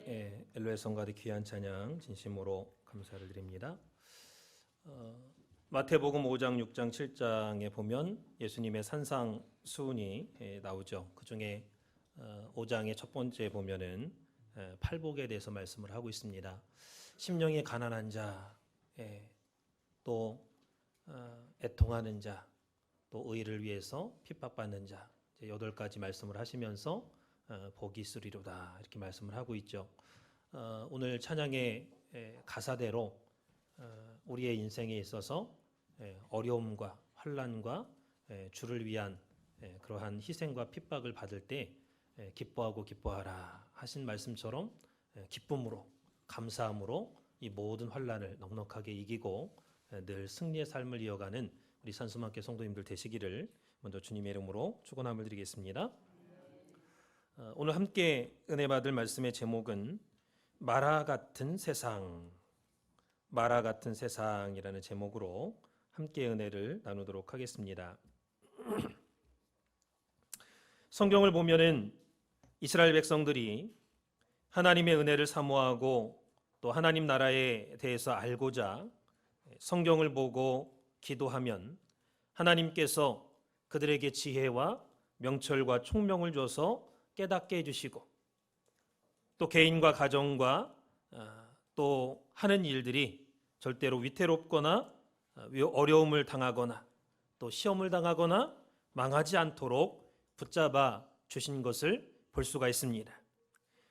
엘로의 성가대 귀한 찬양 진심으로 감사를 드립니다. 마태복음 5장, 6장, 7장에 보면 예수님의 산상수훈이 나오죠. 그중에 5장의 첫 번째 보면은 팔복에 대해서 말씀을 하고 있습니다. 심령이 가난한 자, 또 애통하는 자, 또 의를 위해서 핍박받는 자, 8가지 말씀을 하시면서 복이 있으리로다 이렇게 말씀을 하고 있죠. 오늘 찬양의 가사대로 우리의 인생에 있어서 어려움과 환난과 주를 위한 그러한 희생과 핍박을 받을 때 기뻐하고 기뻐하라 하신 말씀처럼 기쁨으로 감사함으로 이 모든 환난을 넉넉하게 이기고 늘 승리의 삶을 이어가는 우리 산수만교 성도님들 되시기를 먼저 주님의 이름으로 축원함을 드리겠습니다. 오늘 함께 은혜 받을 말씀의 제목은 마라 같은 세상, 마라 같은 세상이라는 제목으로 함께 은혜를 나누도록 하겠습니다. 성경을 보면은 이스라엘 백성들이 하나님의 은혜를 사모하고 또 하나님 나라에 대해서 알고자 성경을 보고 기도하면 하나님께서 그들에게 지혜와 명철과 총명을 줘서 깨닫게 해주시고 또 개인과 가정과 또 하는 일들이 절대로 위태롭거나 어려움을 당하거나 또 시험을 당하거나 망하지 않도록 붙잡아 주신 것을 볼 수가 있습니다.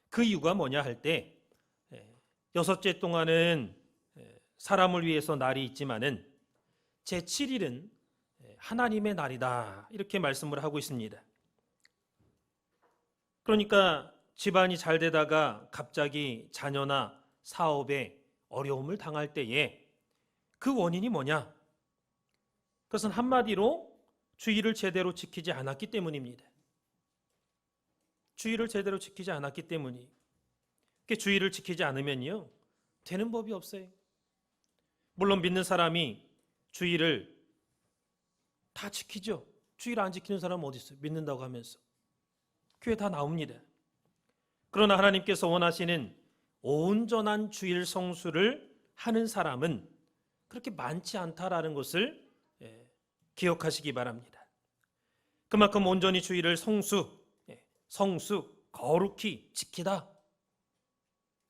그 이유가 뭐냐 할 때 6째 동안은 사람을 위해서 날이 있지만은 제7일은 하나님의 날이다 이렇게 말씀을 하고 있습니다. 그러니까 집안이 잘 되다가 갑자기 자녀나 사업에 어려움을 당할 때에 그 원인이 뭐냐? 그것은 한마디로 주의를 제대로 지키지 않았기 때문입니다. 주의를 제대로 지키지 않았기 때문이. 주의를 지키지 않으면요 되는 법이 없어요. 물론 믿는 사람이 주의를 다 지키죠. 주의를 안 지키는 사람은 어디 있어요? 믿는다고 하면서. 교회 다 나옵니다. 그러나 하나님께서 원하시는 온전한 주일 성수를 하는 사람은 그렇게 많지 않다라는 것을 기억하시기 바랍니다. 그만큼 온전히 주일을 성수, 거룩히 지키다.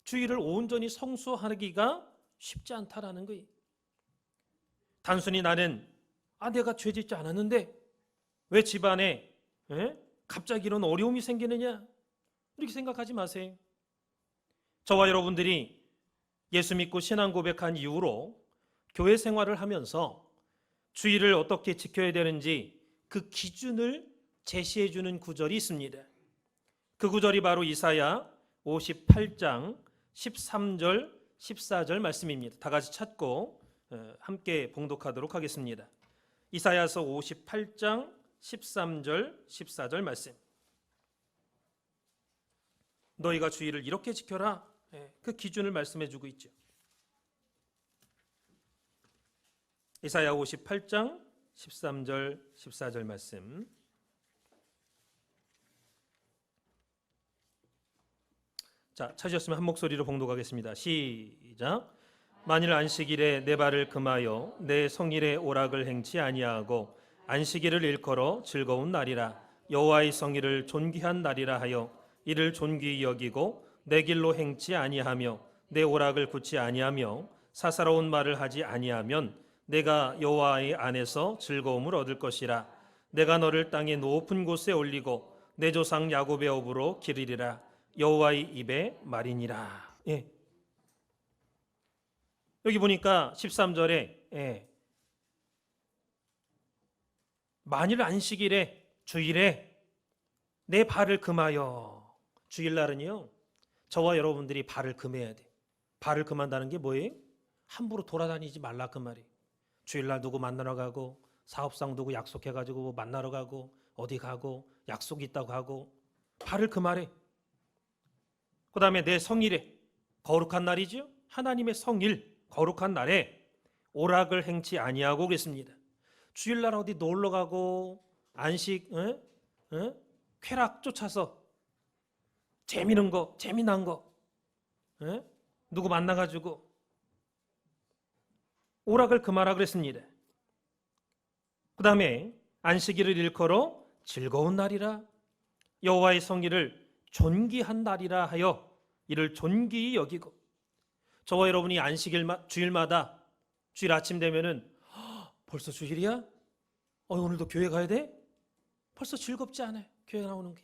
주일을 온전히 성수하기가 쉽지 않다라는 거예요. 단순히 나는 내가 죄 짓지 않았는데 왜 집안에 갑자기 이런 어려움이 생기느냐 이렇게 생각하지 마세요. 저와 여러분들이 예수 믿고 신앙 고백한 이후로 교회 생활을 하면서 주의를 어떻게 지켜야 되는지 그 기준을 제시해 주는 구절이 있습니다. 그 구절이 바로 이사야 58장 13절 14절 말씀입니다. 다 같이 찾고 함께 봉독하도록 하겠습니다. 이사야서 58장 13절 14절 말씀. 너희가 주의를 이렇게 지켜라. 그 기준을 말씀해 주고 있죠. 이사야 58장 13절 14절 말씀. 자, 찾으셨으면 한 목소리로 봉독하겠습니다. 시작. 만일 안식일에 내 발을 금하여 내 성일의 오락을 행치 아니하고 안식일을 일컬어 즐거운 날이라 여호와의 성일을 존귀한 날이라 하여 이를 존귀히 여기고 내 길로 행치 아니하며 내 오락을 굳지 아니하며 사사로운 말을 하지 아니하면 내가 여호와의 안에서 즐거움을 얻을 것이라. 내가 너를 땅의 높은 곳에 올리고 내 조상 야곱의 업으로 기르리라. 여호와의 입의 말이니라. 여기 보니까 13절에 만일 안식일에 주일에 내 발을 금하여. 주일날은요 저와 여러분들이 발을 금해야 돼. 발을 금한다는 게 뭐예요? 함부로 돌아다니지 말라 그 말이에요. 주일날 누구 만나러 가고 사업상 누구 약속해가지고 만나러 가고 어디 가고 약속이 있다고 하고 발을 금하래. 그 다음에 내 성일에 거룩한 날이죠. 하나님의 성일 거룩한 날에 오락을 행치 아니하고 그랬습니다. 주일날 어디 놀러 가고 안식 쾌락 쫓아서 재미난 거 에? 누구 만나가지고 오락을 금하라 그랬습니다. 그 다음에 안식일을 일컬어 즐거운 날이라 여호와의 성일을 존귀한 날이라 하여 이를 존귀히 여기고, 저와 여러분이 주일마다 주일 아침 되면은 벌써 주일이야? 오늘도 교회 가야 돼? 벌써 즐겁지 않아요, 교회 나오는 게.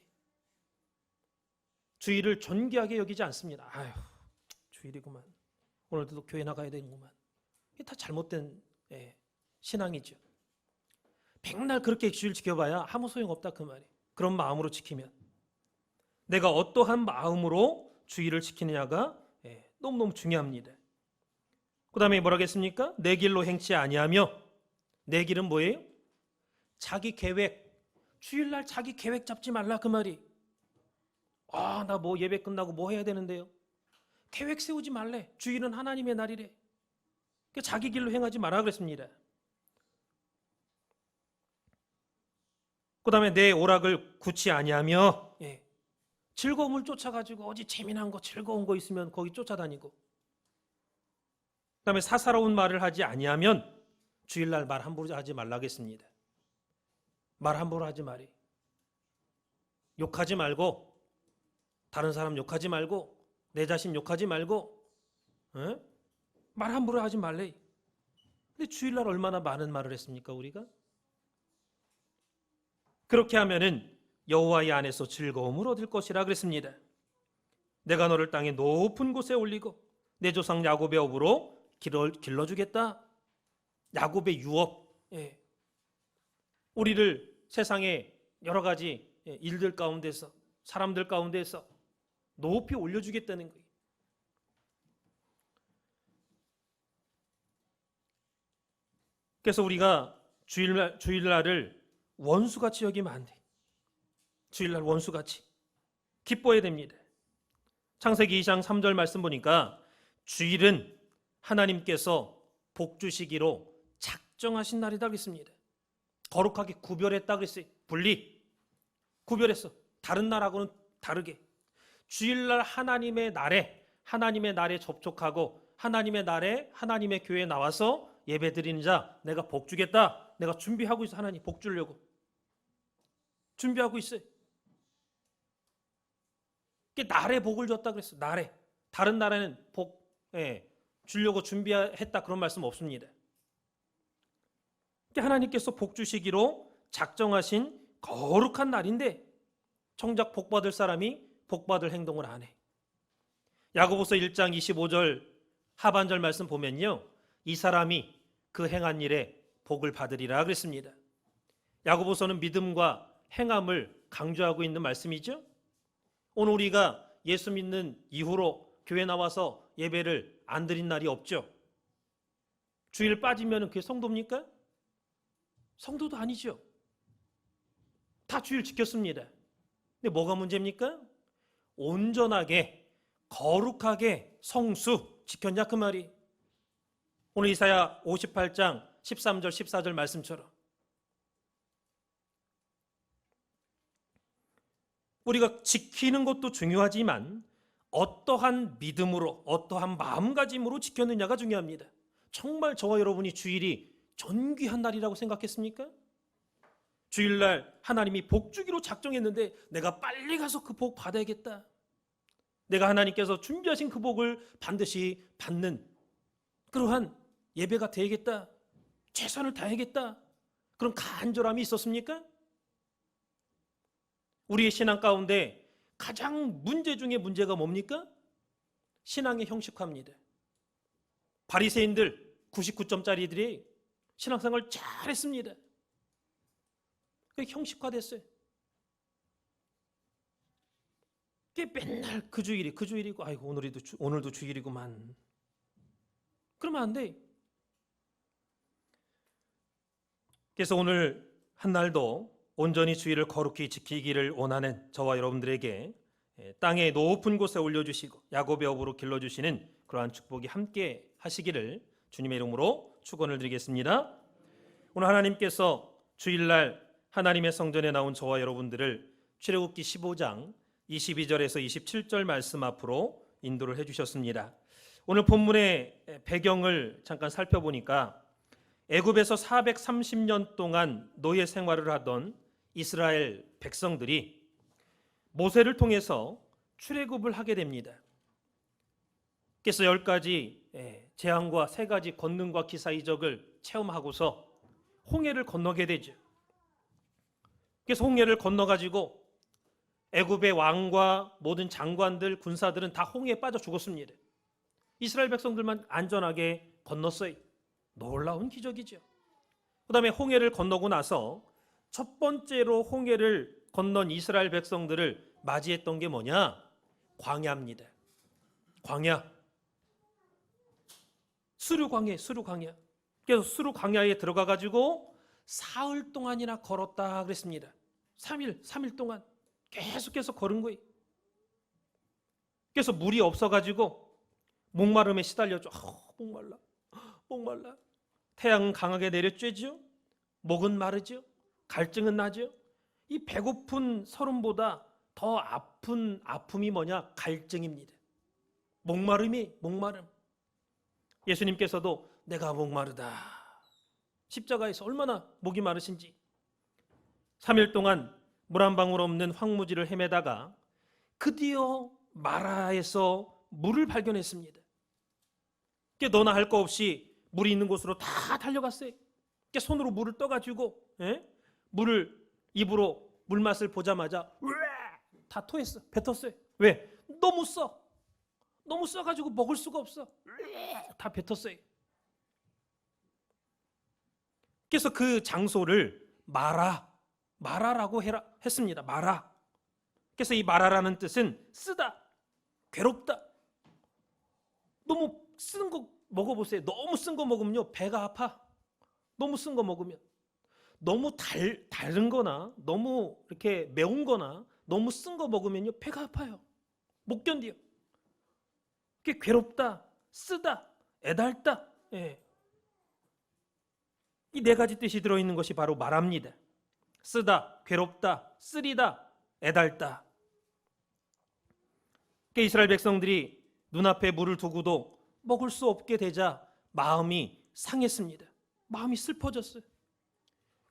주일을 존귀하게 여기지 않습니다. 아휴, 주일이구만, 오늘도 교회 나가야 되는구만. 이게 다 잘못된 신앙이죠. 백날 그렇게 주일 지켜봐야 아무 소용없다 그 말이에요. 그런 마음으로 지키면, 내가 어떠한 마음으로 주일을 지키느냐가 너무너무 중요합니다. 그 다음에 뭐라 했습니까? 내 길로 행치 아니하며, 내 길은 뭐예요? 자기 계획, 주일날 자기 계획 잡지 말라 그 말이. 나 뭐 예배 끝나고 뭐 해야 되는데요? 계획 세우지 말래. 주일은 하나님의 날이래. 그러니까 자기 길로 행하지 마라 그랬습니다. 그 다음에 내 오락을 굳이 아니하며, 즐거움을 쫓아가지고 어디 재미난 거 즐거운 거 있으면 거기 쫓아다니고, 그 다음에 사사로운 말을 하지 아니하면, 주일날 말 함부로 하지 말라겠습니다. 말 함부로 하지 말이. 욕하지 말고, 다른 사람 욕하지 말고, 내 자신 욕하지 말고, 말 함부로 하지 말래. 근데 주일날 얼마나 많은 말을 했습니까 우리가? 그렇게 하면은 여호와의 안에서 즐거움을 얻을 것이라 그랬습니다. 내가 너를 땅의 높은 곳에 올리고 내 조상 야곱의 업으로 길러주겠다. 야곱의 유업. 우리를 세상의 여러 가지 일들 가운데서, 사람들 가운데서 높이 올려주겠다는 거예요. 그래서 우리가 주일날을 원수같이 여기면 안 돼. 주일날 원수같이 기뻐해야 됩니다. 창세기 2장 3절 말씀 보니까 주일은 하나님께서 복 주시기로 작정하신 날이다 그랬습니다. 거룩하게 구별했다 그랬어요. 구별했어. 다른 날하고는 다르게. 주일날 하나님의 날에 접촉하고, 하나님의 날에 하나님의 교회에 나와서 예배 드리는 자 내가 복 주겠다. 내가 준비하고 있어. 하나님 복 주려고 준비하고 있어요. 날에 복을 줬다 그랬어. 날에. 다른 날에는 복 주려고 준비했다 그런 말씀 없습니다. 하나님께서 복 주시기로 작정하신 거룩한 날인데 정작 복 받을 사람이 복 받을 행동을 안 해. 야고보서 1장 25절 하반절 말씀 보면요, 이 사람이 그 행한 일에 복을 받으리라 그랬습니다. 야고보서는 믿음과 행함을 강조하고 있는 말씀이죠. 오늘 우리가 예수 믿는 이후로 교회 나와서 예배를 안 드린 날이 없죠. 주일 빠지면 그게 성도입니까? 성도도 아니죠. 다 주일 지켰습니다. 근데 뭐가 문제입니까? 온전하게 거룩하게 성수 지켰냐 그 말이. 오늘 이사야 58장 13절 14절 말씀처럼 우리가 지키는 것도 중요하지만 어떠한 믿음으로, 어떠한 마음가짐으로 지켰느냐가 중요합니다. 정말 저와 여러분이 주일이 존귀한 날이라고 생각했습니까? 주일날 하나님이 복 주기로 작정했는데 내가 빨리 가서 그 복 받아야겠다. 내가 하나님께서 준비하신 그 복을 반드시 받는 그러한 예배가 되야겠다. 최선을 다해야겠다. 그런 간절함이 있었습니까? 우리의 신앙 가운데 가장 문제 중에 문제가 뭡니까? 신앙의 형식화입니다. 바리새인들 99점짜리들이 신앙생활 잘했습니다. 형식화됐어요. 맨날 그 주일이고, 아이고 오늘도 주일이구만. 그러면 안 돼. 그래서 오늘 한 날도 온전히 주일을 거룩히 지키기를 원하는 저와 여러분들에게 땅의 높은 곳에 올려주시고 야곱의 업으로 길러주시는 그러한 축복이 함께 하시기를 주님의 이름으로 축원을 드리겠습니다. 오늘 하나님께서 주일날 하나님의 성전에 나온 저와 여러분들을 출애굽기 15장 22절에서 27절 말씀 앞으로 인도를 해주셨습니다. 오늘 본문의 배경을 잠깐 살펴보니까 애굽에서 430년 동안 노예 생활을 하던 이스라엘 백성들이 모세를 통해서 출애굽을 하게 됩니다. 그래서 10가지 재앙과 3가지 권능과 기사 이적을 체험하고서 홍해를 건너게 되죠. 그래서 홍해를 건너가지고 애굽의 왕과 모든 장관들, 군사들은 다 홍해에 빠져 죽었습니다. 이스라엘 백성들만 안전하게 건넜어요. 놀라운 기적이죠. 그 다음에 홍해를 건너고 나서 첫 번째로 홍해를 건넌 이스라엘 백성들을 맞이했던 게 뭐냐? 광야입니다. 광야. 수르광야. 그래서 수르광야에 들어가가지고 사흘 동안이나 걸었다 그랬습니다. 3일 동안 계속해서 걸은 거예요. 그래서 물이 없어가지고 목마름에 시달렸죠. 목말라. 태양은 강하게 내려쬐죠. 목은 마르죠. 갈증은 나죠. 이 배고픈 서름보다 더 아픈 아픔이 뭐냐? 갈증입니다. 목마름. 예수님께서도 내가 목마르다. 십자가에서 얼마나 목이 마르신지 3일 동안 물 한 방울 없는 황무지를 헤매다가 드디어 마라에서 물을 발견했습니다. 너나 할 거 없이 물이 있는 곳으로 다 달려갔어요. 손으로 물을 떠가지고 물을 입으로 물맛을 보자마자 다 토했어. 뱉었어요. 왜? 너무 써가지고 먹을 수가 없어. 다 뱉었어요. 그래서 그 장소를 마라라고 했습니다. 마라. 그래서 이 마라라는 뜻은 쓰다, 괴롭다. 너무 쓴 거 먹어보세요. 너무 쓴 거 먹으면요 배가 아파. 너무 쓴 거 먹으면 너무 다른 거나 너무 이렇게 매운 거나 너무 쓴 거 먹으면요 배가 아파요. 못 견뎌요. 그게 괴롭다, 쓰다, 애달다. 이 4가지 뜻이 들어있는 것이 바로 마라입니다. 쓰다, 괴롭다, 쓰리다, 애달다. 이스라엘 백성들이 눈앞에 물을 두고도 먹을 수 없게 되자 마음이 상했습니다. 마음이 슬퍼졌어요.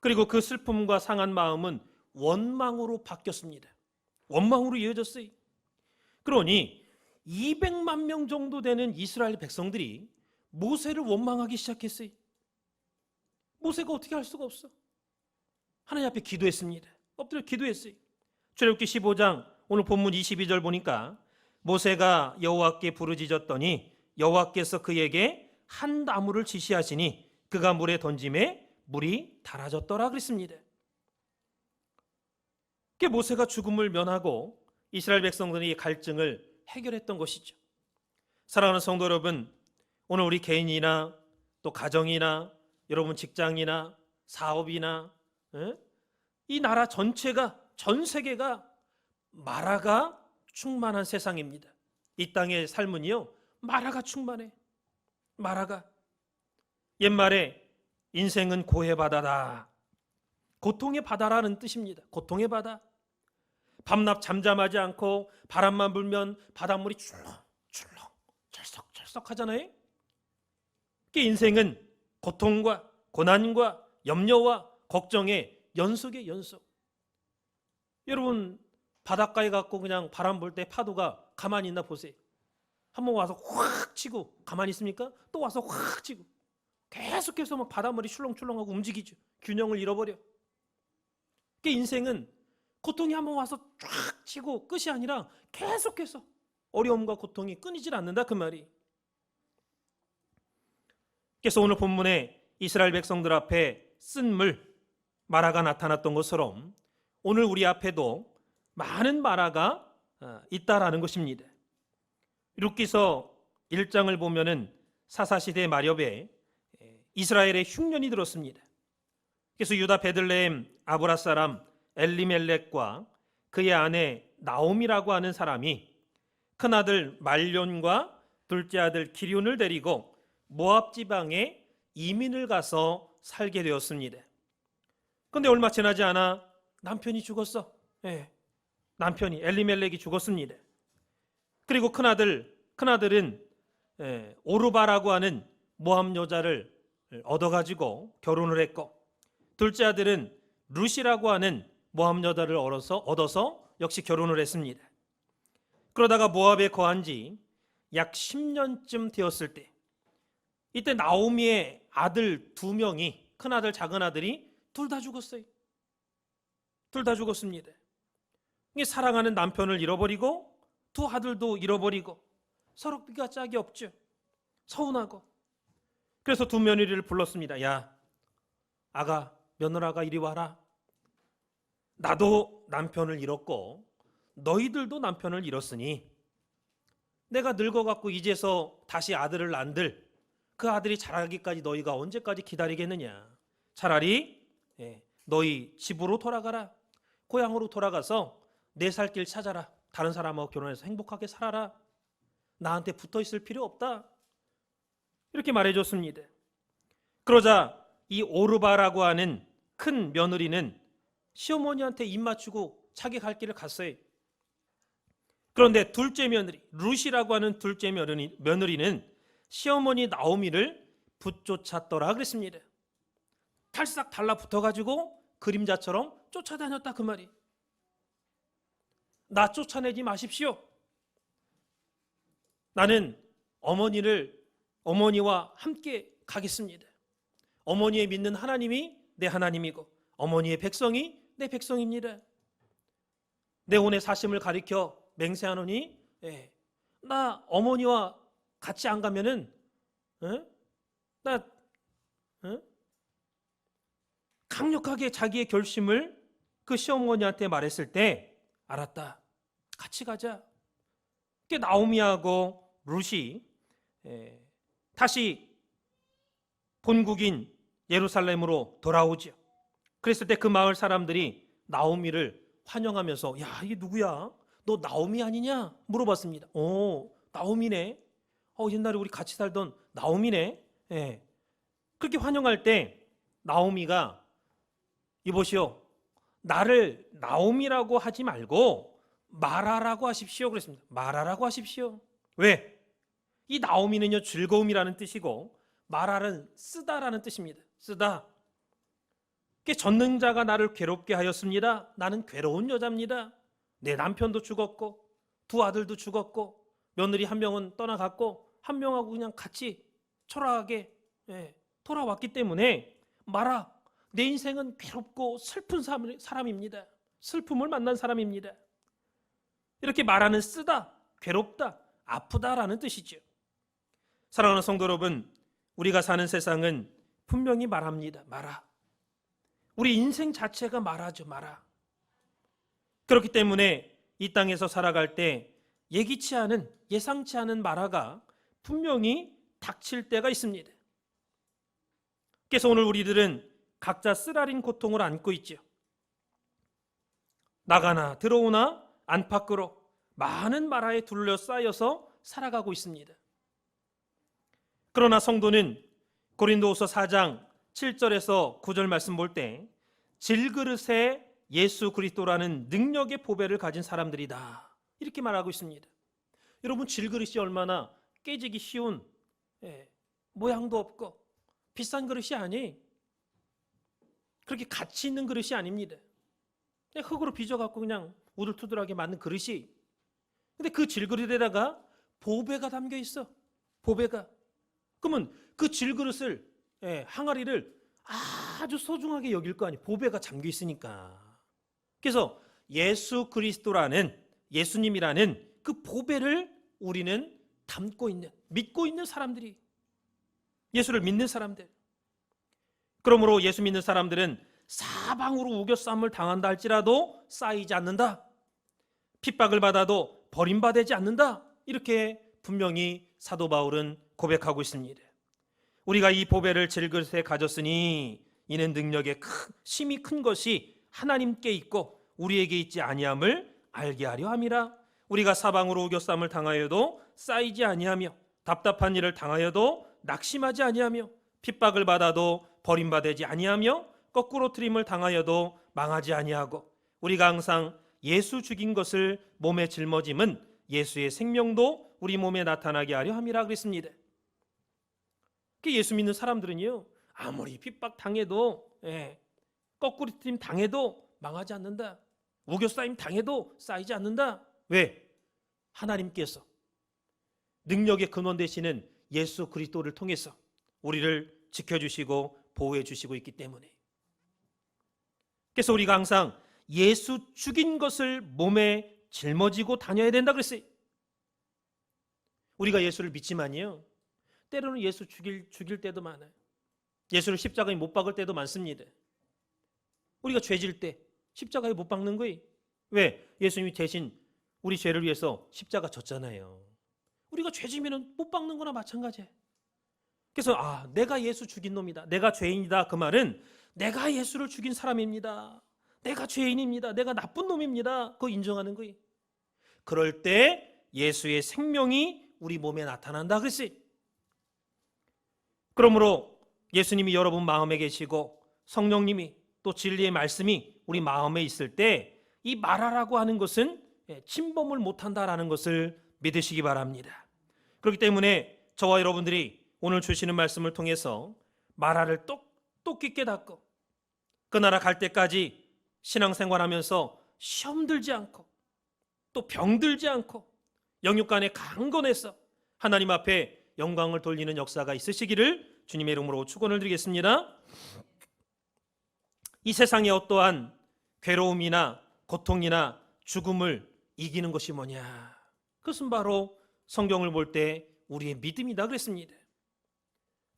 그리고 그 슬픔과 상한 마음은 원망으로 바뀌었습니다. 원망으로 이어졌어요. 그러니 200만 명 정도 되는 이스라엘 백성들이 모세를 원망하기 시작했어요. 모세가 어떻게 할 수가 없어. 하나님 앞에 기도했습니다. 엎드려 기도했어요. 출애굽기 15장 오늘 본문 22절 보니까 모세가 여호와께 부르짖었더니 여호와께서 그에게 한 나무를 지시하시니 그가 물에 던짐에 물이 달아졌더라 그랬습니다. 그게 모세가 죽음을 면하고 이스라엘 백성들의 갈증을 해결했던 것이죠. 사랑하는 성도 여러분, 오늘 우리 개인이나 또 가정이나 여러분 직장이나 사업이나 이 나라 전체가 전 세계가 마라가 충만한 세상입니다. 이 땅의 삶은요 마라가 충만해. 마라가. 옛말에 인생은 고해 바다다. 고통의 바다라는 뜻입니다. 고통의 바다. 밤낮 잠잠하지 않고 바람만 불면 바닷물이 출렁출렁 철썩철썩 하잖아요. 그 인생은 고통과 고난과 염려와 걱정의 연속의 연속. 여러분 바닷가에 갖고 그냥 바람 불 때 파도가 가만히 있나 보세요. 한번 와서 확 치고 가만히 있습니까? 또 와서 확 치고 계속해서 막 바닷물이 출렁출렁하고 움직이죠. 균형을 잃어버려. 그 인생은 고통이 한번 와서 쫙 치고 끝이 아니라 계속해서 어려움과 고통이 끊이질 않는다 그 말이. 그래서 오늘 본문에 이스라엘 백성들 앞에 쓴 물 마라가 나타났던 것처럼 오늘 우리 앞에도 많은 마라가 있다라는 것입니다. 룻기서 1장을 보면은 사사시대 마렵에 이스라엘의 흉년이 들었습니다. 그래서 유다 베들레헴 아브라 사람 엘리멜렉과 그의 아내 나옴이라고 하는 사람이 큰아들 말론과 둘째 아들 기럐을 데리고 모압 지방에 이민을 가서 살게 되었습니다. 그런데 얼마 지나지 않아 남편이 죽었어. 남편이 엘리멜렉이 죽었습니다. 그리고 큰아들 큰아들은 오르바라고 하는 모함 여자를 얻어가지고 결혼을 했고, 둘째 아들은 룻이라고 하는 모함 여자를 얻어서 역시 결혼을 했습니다. 그러다가 모압에 거한 지 약 10년쯤 되었을 때, 이때 나오미의 아들 2명이, 큰아들 작은아들이 둘 다 죽었어요. 둘 다 죽었습니다. 사랑하는 남편을 잃어버리고 두 아들도 잃어버리고 서럽기가 짝이 없죠. 서운하고. 그래서 두 며느리를 불렀습니다. 야, 아가, 며느라가 이리 와라. 나도 남편을 잃었고 너희들도 남편을 잃었으니 내가 늙어갖고 이제서 다시 아들을 낳은들 그 아들이 자라기까지 너희가 언제까지 기다리겠느냐. 차라리 너희 집으로 돌아가라. 고향으로 돌아가서 내 살 길 찾아라. 다른 사람하고 결혼해서 행복하게 살아라. 나한테 붙어 있을 필요 없다. 이렇게 말해줬습니다. 그러자 이 오르바라고 하는 큰 며느리는 시어머니한테 입 맞추고 자기 갈 길을 갔어요. 그런데 둘째 며느리, 룻이라고 하는 둘째 며느리는 시어머니 나오미를 붙쫓았더라 그랬습니다. 탈싹 달라붙어가지고 그림자처럼 쫓아다녔다 그 말이. 나 쫓아내지 마십시오. 나는 어머니와 함께 가겠습니다. 어머니의 믿는 하나님이 내 하나님이고 어머니의 백성이 내 백성입니다. 내 혼의 사심을 가리켜 맹세하노니 나 어머니와 같이 안 가면은 강력하게 자기의 결심을 그 시어머니한테 말했을 때 알았다. 같이 가자. 그게 나오미하고 룻이 다시 본국인 예루살렘으로 돌아오죠. 그랬을 때 그 마을 사람들이 나오미를 환영하면서 야, 이게 누구야? 너 나오미 아니냐? 물어봤습니다. 오, 나오미네. 옛날에 우리 같이 살던 나오미네. 그렇게 환영할 때 나오미가 이보시오. 나를 나오미라고 하지 말고 마라라고 하십시오. 그랬습니다. 마라라고 하십시오. 왜? 이 나오미는요 즐거움이라는 뜻이고 마라는 쓰다라는 뜻입니다. 쓰다. 전능자가 나를 괴롭게 하였습니다. 나는 괴로운 여자입니다. 내 남편도 죽었고 두 아들도 죽었고 며느리 한 명은 떠나갔고 한 명하고 그냥 같이 초라하게 돌아왔기 때문에 마라. 내 인생은 괴롭고 슬픈 사람입니다. 슬픔을 만난 사람입니다. 이렇게 말하는 쓰다, 괴롭다, 아프다라는 뜻이죠. 사랑하는 성도 여러분, 우리가 사는 세상은 분명히 말합니다. 마라. 우리 인생 자체가 마라죠. 마라. 그렇기 때문에 이 땅에서 살아갈 때 예기치 않은, 예상치 않은 마라가 분명히 닥칠 때가 있습니다. 그래서 오늘 우리들은 각자 쓰라린 고통을 안고 있죠. 나가나 들어오나 안팎으로 많은 마라에 둘러싸여서 살아가고 있습니다. 그러나 성도는 고린도후서 4장 7절에서 9절 말씀 볼 때 질그릇에 예수 그리스도라는 능력의 보배를 가진 사람들이다. 이렇게 말하고 있습니다. 여러분, 질그릇이 얼마나 깨지기 쉬운 모양도 없고 비싼 그릇이 아니. 그렇게 가치 있는 그릇이 아닙니다. 그냥 흙으로 빚어갖고 그냥 우둘투둘하게 만든 그릇이. 근데 그 질그릇에다가 보배가 담겨 있어. 보배가. 그러면 그 질그릇을 항아리를 아주 소중하게 여길 거 아니에요. 보배가 잠겨 있으니까. 그래서 예수 그리스도라는, 예수님이라는 그 보배를 우리는 담고 있는, 믿고 있는 사람들이, 예수를 믿는 사람들. 그러므로 예수 믿는 사람들은 사방으로 우겨쌈을 당한다 할지라도 쌓이지 않는다. 핍박을 받아도 버림받지 않는다. 이렇게 분명히 사도 바울은 고백하고 있습니다. 우리가 이 보배를 질그릇에 가졌으니 이는 능력의 심히 큰 것이 하나님께 있고 우리에게 있지 아니함을 알게 하려 함이라. 우리가 사방으로 우겨쌈을 당하여도 쌓이지 아니하며 답답한 일을 당하여도 낙심하지 아니하며 핍박을 받아도 버림받지 아니하며 거꾸로 트림을 당하여도 망하지 아니하고 우리가 항상 예수 죽인 것을 몸에 짊어짐은 예수의 생명도 우리 몸에 나타나게 하려 함이라 그랬습니다. 예수 믿는 사람들은요, 아무리 핍박 당해도, 거꾸리트림 당해도 망하지 않는다. 우겨싸임 당해도 쌓이지 않는다. 왜? 하나님께서 능력의 근원 되시는 예수 그리스도를 통해서 우리를 지켜주시고 보호해 주시고 있기 때문에. 그래서 우리가 항상 예수 죽인 것을 몸에 짊어지고 다녀야 된다 그랬어요. 우리가 예수를 믿지만요, 때로는 예수 죽일 때도 많아요. 예수를 십자가에 못 박을 때도 많습니다. 우리가 죄질 때 십자가에 못 박는 거예요. 왜? 예수님이 대신 우리 죄를 위해서 십자가 졌잖아요. 우리가 죄지면 못 박는 거나 마찬가지예요. 그래서 내가 예수 죽인 놈이다, 내가 죄인이다, 그 말은 내가 예수를 죽인 사람입니다, 내가 죄인입니다, 내가 나쁜 놈입니다, 그거 인정하는 거예요. 그럴 때 예수의 생명이 우리 몸에 나타난다 그랬어요. 그러므로 예수님이 여러분 마음에 계시고 성령님이 또 진리의 말씀이 우리 마음에 있을 때 이 말하라고 하는 것은 침범을 못한다라는 것을 믿으시기 바랍니다. 그렇기 때문에 저와 여러분들이 오늘 주시는 말씀을 통해서 말하를 똑똑히 깨닫고 그 나라 갈 때까지 신앙생활하면서 시험 들지 않고 또 병들지 않고 영육간에 강건해서 하나님 앞에 영광을 돌리는 역사가 있으시기를 주님의 이름으로 축원을 드리겠습니다. 이 세상의 어떠한 괴로움이나 고통이나 죽음을 이기는 것이 뭐냐? 그것은 바로 성경을 볼 때 우리의 믿음이다 그랬습니다.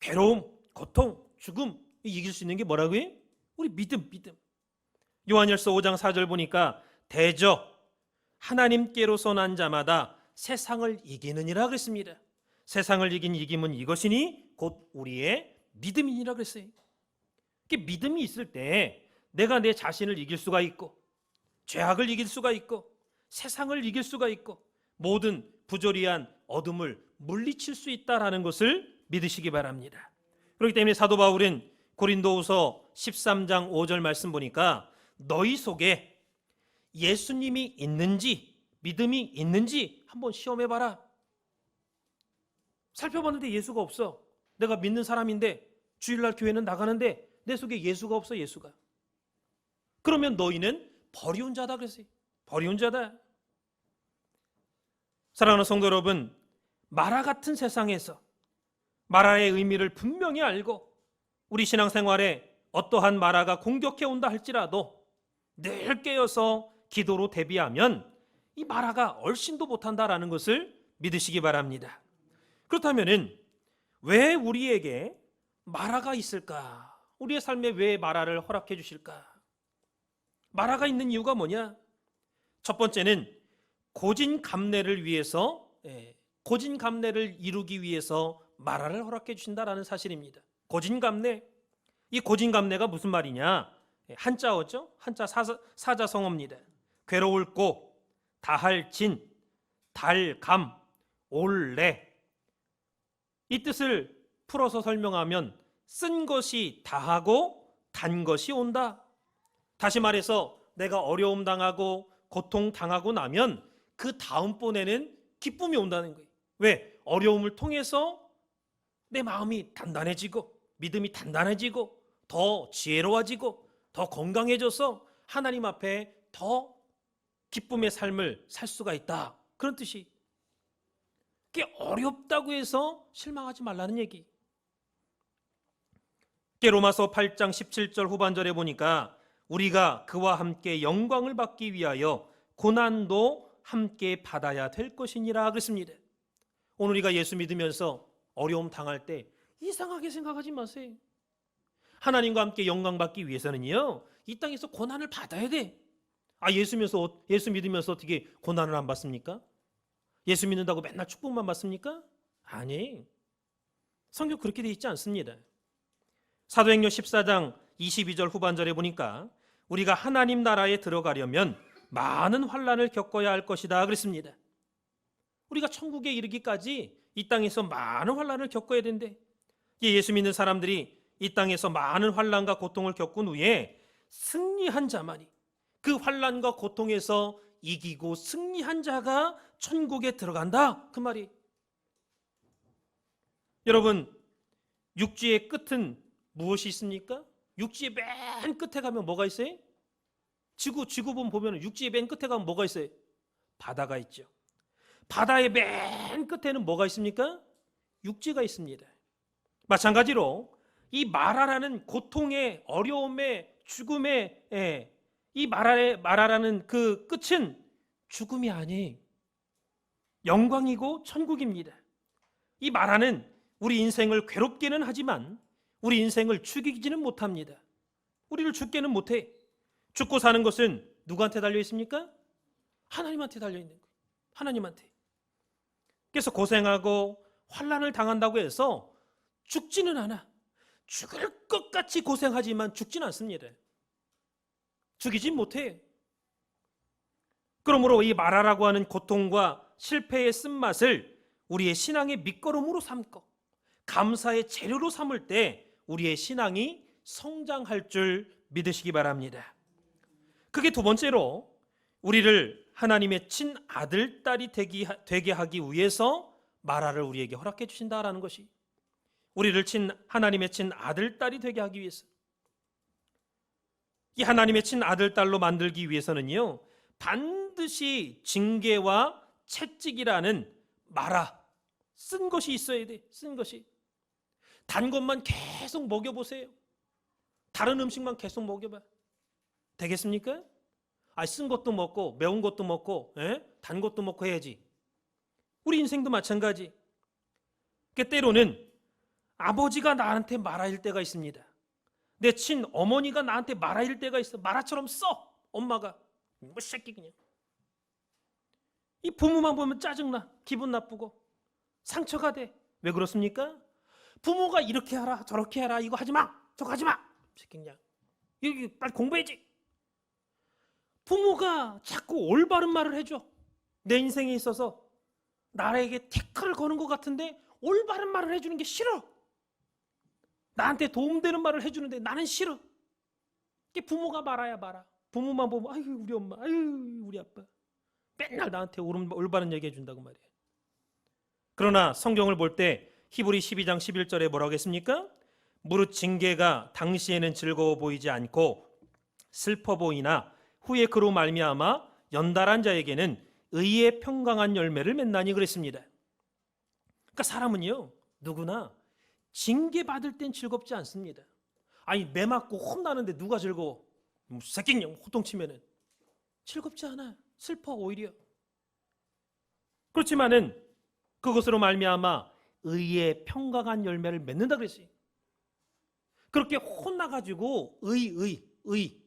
괴로움, 고통, 죽음 이길 수 있는 게 뭐라고요? 우리 믿음. 요한일서 5장 4절 보니까 대저 하나님께로서 난 자마다 세상을 이기느니라 그랬습니다. 세상을 이긴 이김은 이것이니 곧 우리의 믿음이니라 그랬어요. 믿음이 있을 때 내가 내 자신을 이길 수가 있고 죄악을 이길 수가 있고 세상을 이길 수가 있고 모든 부조리한 어둠을 물리칠 수 있다라는 것을 믿으시기 바랍니다. 그렇기 때문에 사도 바울은 고린도후서 13장 5절 말씀 보니까 너희 속에 예수님이 있는지 믿음이 있는지 한번 시험해봐라. 살펴봤는데 예수가 없어. 내가 믿는 사람인데 주일날 교회는 나가는데 내 속에 예수가 없어. 예수가. 그러면 너희는 버리운 자다 그랬어요. 버리운 자다. 사랑하는 성도 여러분, 마라 같은 세상에서 마라의 의미를 분명히 알고 우리 신앙생활에 어떠한 마라가 공격해 온다 할지라도 늘 깨어서 기도로 대비하면 이 마라가 얼씬도 못한다라는 것을 믿으시기 바랍니다. 그렇다면 왜 우리에게 마라가 있을까? 우리의 삶에 왜 마라를 허락해 주실까? 마라가 있는 이유가 뭐냐? 첫 번째는 고진감래를 위해서, 고진감래를 이루기 위해서 마라를 허락해 주신다라는 사실입니다. 고진감래. 이 고진감래가 무슨 말이냐? 한자어죠? 한자 사자성어입니다. 괴로울 고, 다할 진, 달감, 올래. 이 뜻을 풀어서 설명하면 쓴 것이 다하고 단 것이 온다. 다시 말해서 내가 어려움 당하고 고통 당하고 나면 그 다음번에는 기쁨이 온다는 거예요. 왜? 어려움을 통해서 내 마음이 단단해지고 믿음이 단단해지고 더 지혜로워지고 더 건강해져서 하나님 앞에 더 기쁨의 삶을 살 수가 있다. 그런 뜻이. 그게 어렵다고 해서 실망하지 말라는 얘기. 로마서 8장 17절 후반절에 보니까 우리가 그와 함께 영광을 받기 위하여 고난도 함께 받아야 될 것이니라 그랬습니다. 오늘 우리가 예수 믿으면서 어려움 당할 때 이상하게 생각하지 마세요. 하나님과 함께 영광 받기 위해서는요, 이 땅에서 고난을 받아야 돼. 예수 믿으면서 어떻게 고난을 안 받습니까? 예수 믿는다고 맨날 축복만 받습니까? 아니, 성경 그렇게 돼 있지 않습니다. 사도행전 14장 22절 후반절에 보니까 우리가 하나님 나라에 들어가려면 많은 환난을 겪어야 할 것이다 그랬습니다. 우리가 천국에 이르기까지 이 땅에서 많은 환난을 겪어야 된대. 예수 믿는 사람들이 이 땅에서 많은 환난과 고통을 겪은 후에 승리한 자만이 그 환난과 고통에서 이기고 승리한 자가 천국에 들어간다. 그 말이. 여러분, 육지의 끝은 무엇이 있습니까? 육지의 맨 끝에 가면 뭐가 있어요? 지구본 보면 육지의 맨 끝에 가면 뭐가 있어요? 바다가 있죠. 바다의 맨 끝에는 뭐가 있습니까? 육지가 있습니다. 마찬가지로 이 마라라는 고통의, 어려움의, 죽음의 이 마라라는 그 끝은 죽음이 아니에요. 영광이고 천국입니다. 이 마라는 우리 인생을 괴롭게는 하지만 우리 인생을 죽이지는 못합니다. 우리를 죽게는 못해. 죽고 사는 것은 누구한테 달려 있습니까? 하나님한테 달려 있는 거예요. 하나님한테. 그래서 고생하고 환난을 당한다고 해서 죽지는 않아. 죽을 것 같이 고생하지만 죽지는 않습니다. 죽이진 못해. 그러므로 이 마라라고 하는 고통과 실패의 쓴맛을 우리의 신앙의 밑거름으로 삼고 감사의 재료로 삼을 때 우리의 신앙이 성장할 줄 믿으시기 바랍니다. 그게 두 번째로 우리를 하나님의 친아들, 딸이 되게 하기 위해서 마라를 우리에게 허락해 주신다라는 것이, 우리를 하나님의 친아들, 딸이 되게 하기 위해서, 이 하나님의 친아들, 딸로 만들기 위해서는요, 반드시 징계와 채찍이라는 마라, 쓴 것이 있어야 돼. 쓴 것이. 단 것만 계속 먹여보세요. 다른 음식만 계속 먹여봐. 되겠습니까? 쓴 것도 먹고 매운 것도 먹고 단 것도 먹고 해야지. 우리 인생도 마찬가지. 때로는 아버지가 나한테 마라일 때가 있습니다. 내 친어머니가 나한테 마라일 때가 있어. 마라처럼 써. 엄마가. 뭐 새끼 그냥. 이 부모만 보면 짜증나. 기분 나쁘고. 상처가 돼. 왜 그렇습니까? 부모가 이렇게 하라 저렇게 하라 이거 하지마 저거 하지마. 새끼 그냥. 여기 빨리 공부해야지. 부모가 자꾸 올바른 말을 해줘. 내 인생에 있어서 나에게 태클을 거는 것 같은데 올바른 말을 해주는 게 싫어. 나한테 도움되는 말을 해주는데 나는 싫어. 이게 부모가 말아야 말아. 부모만 보면 아유 우리 엄마, 아유 우리 아빠 맨날 나한테 올바른 얘기 해준다고 말이에요. 그러나 성경을 볼 때 히브리 12장 11절에 뭐라고 했습니까? 무릇 징계가 당시에는 즐거워 보이지 않고 슬퍼 보이나 후에 그로 말미암아 연달한 자에게는 의의 평강한 열매를 맺나니 그랬습니다. 그러니까 사람은요 누구나 징계받을 땐 즐겁지 않습니다. 매 맞고 혼나는데 누가 즐거워? 새끼 그냥 호통치면은 즐겁지 않아. 슬퍼 오히려. 그렇지만은 그것으로 말미암아 의의 평강한 열매를 맺는다 그랬어요. 그렇게 혼나가지고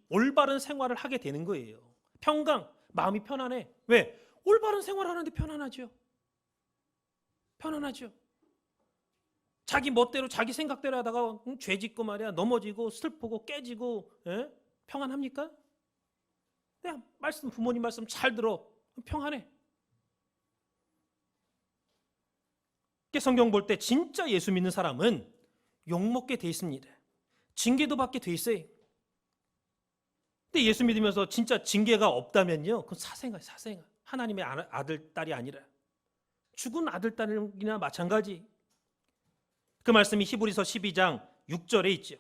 올바른 생활을 하게 되는 거예요. 평강, 마음이 편안해. 왜? 올바른 생활하는데 편안하죠. 편안하죠. 자기 멋대로 자기 생각대로 하다가 죄 짓고 말이야 넘어지고 슬프고 깨지고 평안합니까? 내가 부모님 말씀 잘 들어. 평안해. 성경 볼 때 진짜 예수 믿는 사람은 욕먹게 돼 있습니다. 징계도 받게 돼 있어요. 근데 예수 믿으면서 진짜 징계가 없다면요, 그건 사생아. 하나님의 아들, 딸이 아니라 죽은 아들, 딸이나 마찬가지. 그 말씀이 히브리서 12장 6절에 있죠.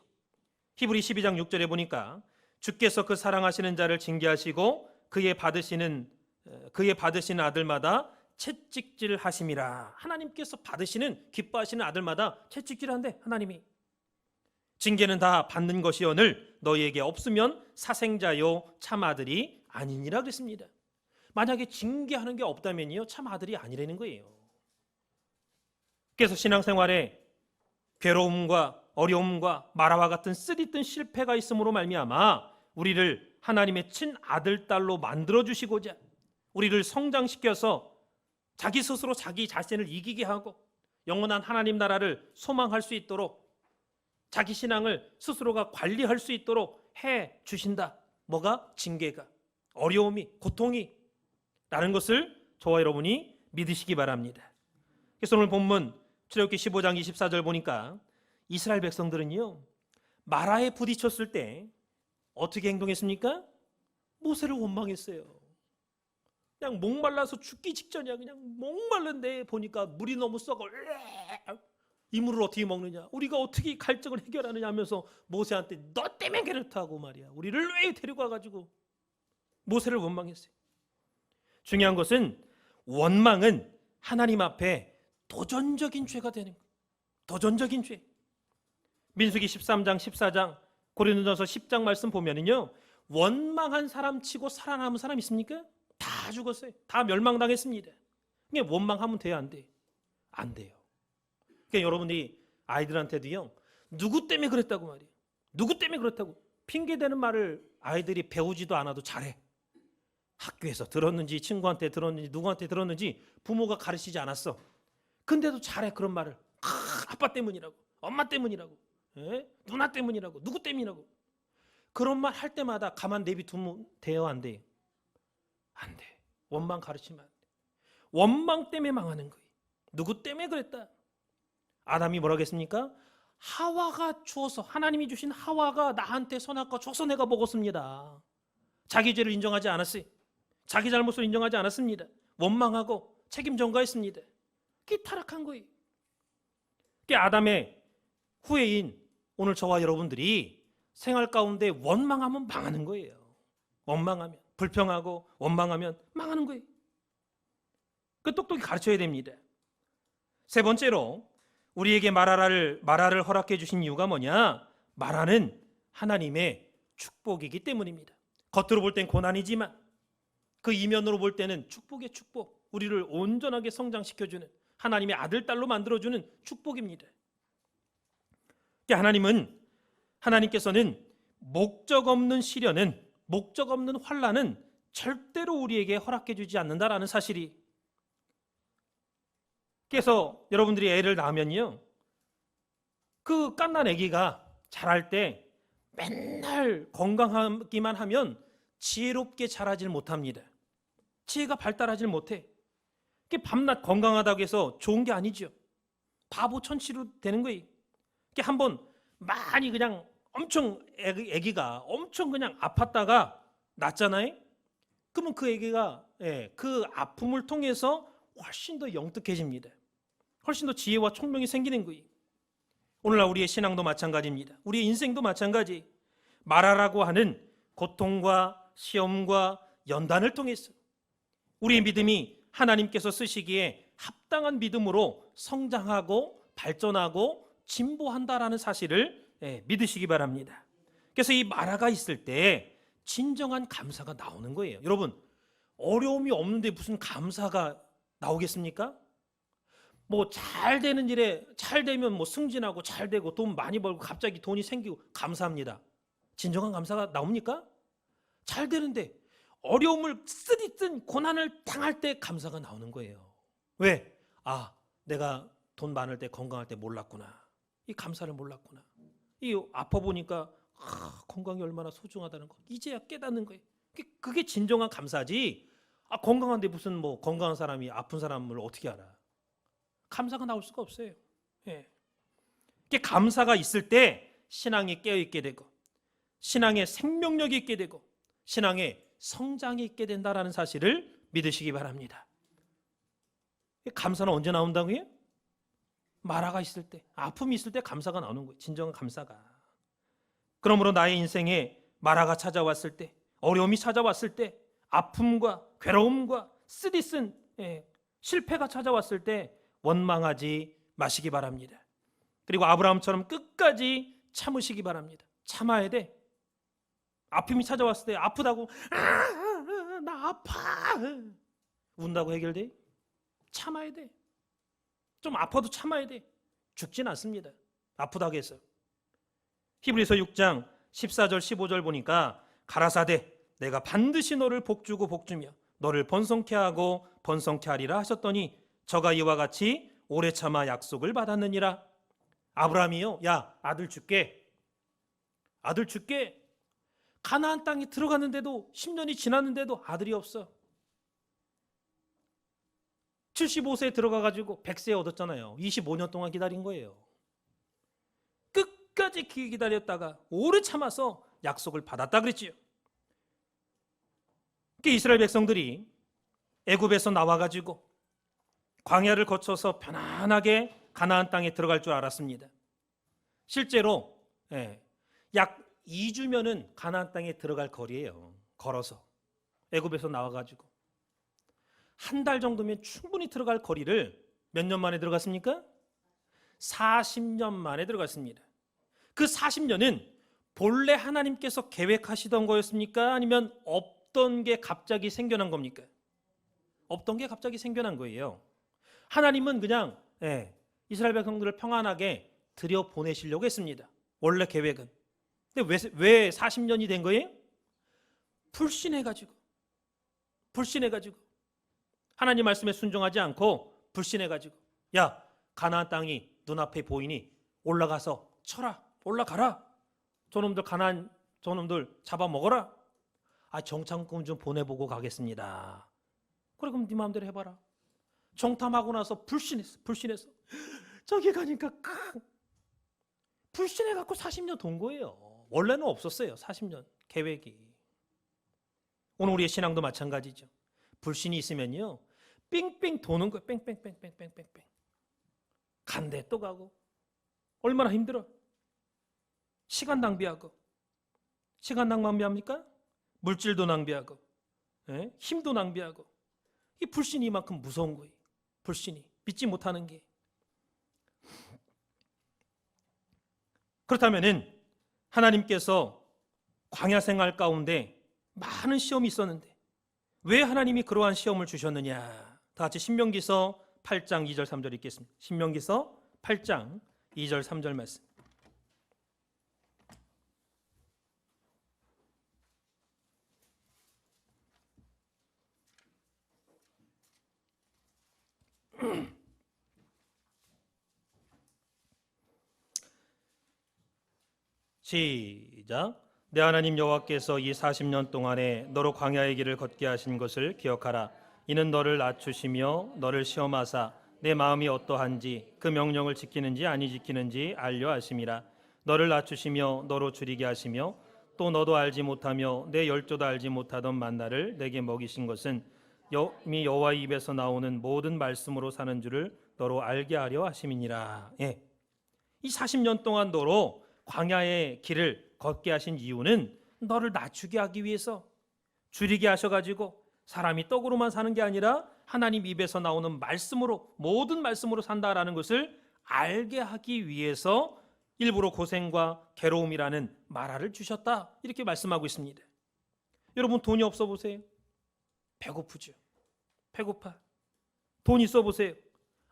히브리 12장 6절에 보니까 주께서 그 사랑하시는 자를 징계하시고 그의 받으시는 아들마다 채찍질 하심이라. 하나님께서 받으시는 기뻐하시는 아들마다 채찍질한대. 하나님이. 징계는 다 받는 것이오늘 너희에게 없으면 사생자요 참 아들이 아니니라 그랬습니다. 만약에 징계하는 게 없다면요 참 아들이 아니라는 거예요. 그래서 신앙생활에 괴로움과 어려움과 마라와 같은 쓰디쓴 실패가 있음으로 말미암아 우리를 하나님의 친아들 딸로 만들어 주시고자 우리를 성장시켜서 자기 스스로 자기 자신을 이기게 하고 영원한 하나님 나라를 소망할 수 있도록 자기 신앙을 스스로가 관리할 수 있도록 해 주신다. 뭐가? 징계가, 어려움이, 고통이 라는 것을 저와 여러분이 믿으시기 바랍니다. 그래서 오늘 본문 출애굽기 15장 24절 보니까 이스라엘 백성들은요 마라에 부딪혔을 때 어떻게 행동했습니까? 모세를 원망했어요. 그냥 목말라서 죽기 직전이야. 그냥 목말른데 보니까 물이 너무 썩어. 이 물을 어떻게 먹느냐, 우리가 어떻게 갈증을 해결하느냐 하면서 모세한테 너 때문에 그렇다고 말이야. 우리를 왜 데리고 와가지고 모세를 원망했어요. 중요한 것은 원망은 하나님 앞에 도전적인 죄가 되는 거예요. 도전적인 죄. 민수기 13장 14장 고린도전서 10장 말씀 보면은요, 원망한 사람 치고 살아남은 사람 있습니까? 다 죽었어요. 다 멸망당했습니다. 이게 원망하면 돼요, 안 돼요? 안 돼요. 그러니까 여러분이 아이들한테도요, 누구 때문에 그랬다고 말이에요. 누구 때문에 그렇다고 핑계대는 말을 아이들이 배우지도 않아도 잘해. 학교에서 들었는지 친구한테 들었는지 누구한테 들었는지 부모가 가르치지 않았어. 근데도 잘해 그런 말을. 아빠 때문이라고, 엄마 때문이라고, 누나 때문이라고, 누구 때문이라고. 그런 말 할 때마다 가만 내비두면 돼요, 안 돼요? 안 돼. 원망 가르치면 안 돼. 원망 때문에 망하는 거예요. 누구 때문에 그랬다. 아담이 뭐라고 했습니까? 하와가 주어서, 하나님이 주신 하와가 나한테 선악과 줘서 내가 먹었습니다. 자기 죄를 인정하지 않았어요. 자기 잘못을 인정하지 않았습니다. 원망하고 책임 전가했습니다. 그게 타락한 거예요. 그게 아담의 후예인 오늘 저와 여러분들이 생활 가운데 원망하면 망하는 거예요. 원망하면, 불평하고 원망하면 망하는 거예요. 그 똑똑히 가르쳐야 됩니다. 세 번째로 우리에게 마라를 허락해 주신 이유가 뭐냐? 마라는 하나님의 축복이기 때문입니다. 겉으로 볼 땐 고난이지만 그 이면으로 볼 때는 축복의 축복, 우리를 온전하게 성장시켜주는 하나님의 아들, 딸로 만들어주는 축복입니다. 하나님께서는 목적 없는 시련은, 목적 없는 환난은 절대로 우리에게 허락해 주지 않는다라는 사실이. 그래서 여러분들이 애를 낳으면요, 그 갓난 아기가 자랄 때 맨날 건강하기만 하면 지혜롭게 자라질 못합니다. 지혜가 발달하질 못해. 그게 밤낮 건강하다고 해서 좋은 게 아니죠. 바보 천치로 되는 거예요. 그게 한번 많이 그냥 엄청 아기가 엄청 그냥 아팠다가 낫잖아요. 그러면 그 아기가 그 아픔을 통해서 훨씬 더 영특해집니다. 훨씬 더 지혜와 총명이 생기는 거예요. 오늘날 우리의 신앙도 마찬가지입니다. 우리의 인생도 마찬가지. 마라라고 하는 고통과 시험과 연단을 통해서 우리의 믿음이 하나님께서 쓰시기에 합당한 믿음으로 성장하고 발전하고 진보한다라는 사실을 믿으시기 바랍니다. 그래서 이 마라가 있을 때 진정한 감사가 나오는 거예요. 여러분, 어려움이 없는데 무슨 감사가 나오겠습니까? 뭐 잘 되는 일에 잘 되면 뭐 승진하고 잘 되고 돈 많이 벌고 갑자기 돈이 생기고 감사합니다. 진정한 감사가 나옵니까? 잘 되는데 어려움을 쓰디쓴 고난을 당할 때 감사가 나오는 거예요. 왜? 내가 돈 많을 때 건강할 때 몰랐구나. 이 감사를 몰랐구나. 이 아파 보니까 건강이 얼마나 소중하다는 거 이제야 깨닫는 거예요. 그게 진정한 감사지. 건강한데 무슨 뭐 건강한 사람이 아픈 사람을 어떻게 알아? 감사가 나올 수가 없어요. 감사가 있을 때 신앙이 깨어있게 되고 신앙의 생명력이 있게 되고 신앙의 성장이 있게 된다는 사실을 믿으시기 바랍니다. 감사는 언제 나온다고요? 마라가 있을 때, 아픔이 있을 때 감사가 나오는 거예요. 진정한 감사가. 그러므로 나의 인생에 마라가 찾아왔을 때, 어려움이 찾아왔을 때, 아픔과 괴로움과 쓰디쓴 실패가 찾아왔을 때 원망하지 마시기 바랍니다. 그리고 아브라함처럼 끝까지 참으시기 바랍니다. 참아야 돼. 아픔이 찾아왔을 때 아프다고 나 아파 운다고 해결돼? 참아야 돼. 좀 아파도 참아야 돼. 죽진 않습니다. 아프다고 해서. 히브리서 6장 14절 15절 보니까 가라사대 내가 반드시 너를 복주고 복주며 너를 번성케 하고 번성케 하리라 하셨더니 저가 이와 같이 오래 참아 약속을 받았느니라. 아브라함이요, 야 아들 줄게. 아들 줄게. 가나안 땅에 들어갔는데도 10년이 지났는데도 아들이 없어. 75세에 들어가가지고 100세에 얻었잖아요. 25년 동안 기다린 거예요. 끝까지 기다렸다가 오래 참아서 약속을 받았다 그랬지요. 이스라엘 백성들이 애굽에서 나와가지고 광야를 거쳐서 편안하게 가나안 땅에 들어갈 줄 알았습니다. 실제로 약 2주면은 가나안 땅에 들어갈 거리예요. 걸어서 애굽에서 나와가지고 한 달 정도면 충분히 들어갈 거리를 몇 년 만에 들어갔습니까? 40년 만에 들어갔습니다. 그 40년은 본래 하나님께서 계획하시던 거였습니까? 아니면 없던 게 갑자기 생겨난 겁니까? 없던 게 갑자기 생겨난 거예요. 하나님은 그냥 이스라엘 백성들을 평안하게 들여보내시려고 했습니다. 원래 계획은. 근데 왜 40년이 된 거예요? 불신해가지고 하나님 말씀에 순종하지 않고 불신해가지고 야, 가나안 땅이 눈앞에 보이니 올라가서 쳐라, 올라가라. 저놈들 잡아먹어라. 정탐꾼 좀 보내보고 가겠습니다. 그래, 그럼 네 마음대로 해봐라. 정탐하고 나서 불신해서 저기 가니까 불신해갖고 40년 돈 거예요. 원래는 없었어요. 40년 계획이. 오늘 우리의 신앙도 마찬가지죠. 불신이 있으면요 뺑뺑 도는 거예요. 뺑뺑뺑뺑뺑뺑뺑. 간대 또 가고 얼마나 힘들어. 시간 낭비합니까? 물질도 낭비하고 힘도 낭비하고. 이 불신이 이만큼 무서운 거예요. 불신이 믿지 못하는 게. 그렇다면은 하나님께서 광야 생활 가운데 많은 시험이 있었는데 왜 하나님이 그러한 시험을 주셨느냐? 다 같이 신명기서 8장 2절 3절 읽겠습니다. 신명기서 8장 2절 3절 말씀. 시작. 내 하나님 여호와께서 이 40년 동안에 너로 광야의 길을 걷게 하신 것을 기억하라. 이는 너를 낮추시며 너를 시험하사 내 마음이 어떠한지 그 명령을 지키는지 아니 지키는지 알려 하심이라. 너를 낮추시며 너로 줄이게 하시며 또 너도 알지 못하며 내 열조도 알지 못하던 만나를 내게 먹이신 것은 이미 여호와의 입에서 나오는 모든 말씀으로 사는 줄을 너로 알게 하려 하심이니라. 이 40년 동안 너로 광야의 길을 걷게 하신 이유는 너를 낮추게 하기 위해서, 줄이게 하셔가지고 사람이 떡으로만 사는 게 아니라 하나님 입에서 나오는 말씀으로, 모든 말씀으로 산다라는 것을 알게 하기 위해서 일부러 고생과 괴로움이라는 마라를 주셨다, 이렇게 말씀하고 있습니다. 여러분, 돈이 없어 보세요. 배고프죠. 배고파. 돈 있어 보세요.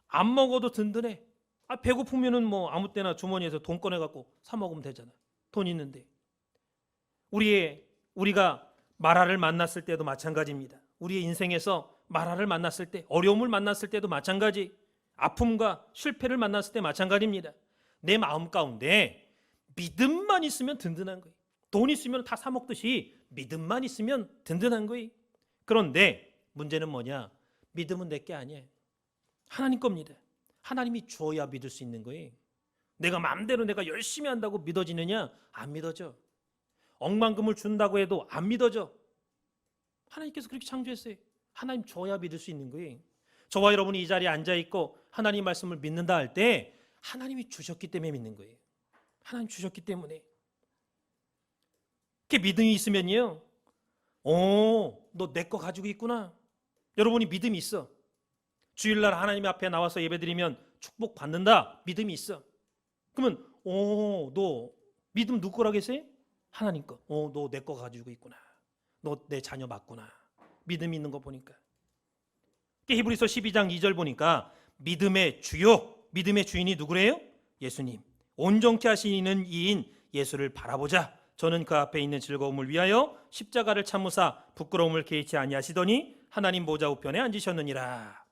안 먹어도 든든해. 배고프면은 뭐 아무 때나 주머니에서 돈 꺼내 갖고 사 먹으면 되잖아. 돈 있는데. 우리가 마라를 만났을 때도 마찬가지입니다. 우리의 인생에서 마라를 만났을 때, 어려움을 만났을 때도 마찬가지, 아픔과 실패를 만났을 때 마찬가지입니다. 내 마음 가운데 믿음만 있으면 든든한 거예요. 돈 있으면 다 사 먹듯이 믿음만 있으면 든든한 거예요. 그런데 문제는 뭐냐? 믿음은 내게 아니에요. 하나님 겁니다. 하나님이 주어야 믿을 수 있는 거예요. 내가 마음대로 내가 열심히 한다고 믿어지느냐? 안 믿어져. 억만금을 준다고 해도 안 믿어져. 하나님께서 그렇게 창조했어요. 하나님 줘야 믿을 수 있는 거예요. 저와 여러분이 이 자리에 앉아있고 하나님 말씀을 믿는다 할 때 하나님이 주셨기 때문에 믿는 거예요. 하나님 주셨기 때문에. 그렇게 믿음이 있으면요, 너 내 거 가지고 있구나. 여러분이 믿음이 있어. 주일날 하나님 앞에 나와서 예배드리면 축복 받는다, 믿음이 있어. 그러면 너 믿음 누구 거라고 했어요? 하나님 거. 너 내 거 가지고 있구나. 너 내 자녀 맞구나. 믿음이 있는 거 보니까. 히브리서 12장 2절 보니까 믿음의 주요, 믿음의 주인이 누구래요? 예수님. 온전케 하시는 이인 예수를 바라보자. 저는 그 앞에 있는 즐거움을 위하여 십자가를 참으사 부끄러움을 개의치 아니하시더니 하나님 보좌 우편에 앉으셨느니라.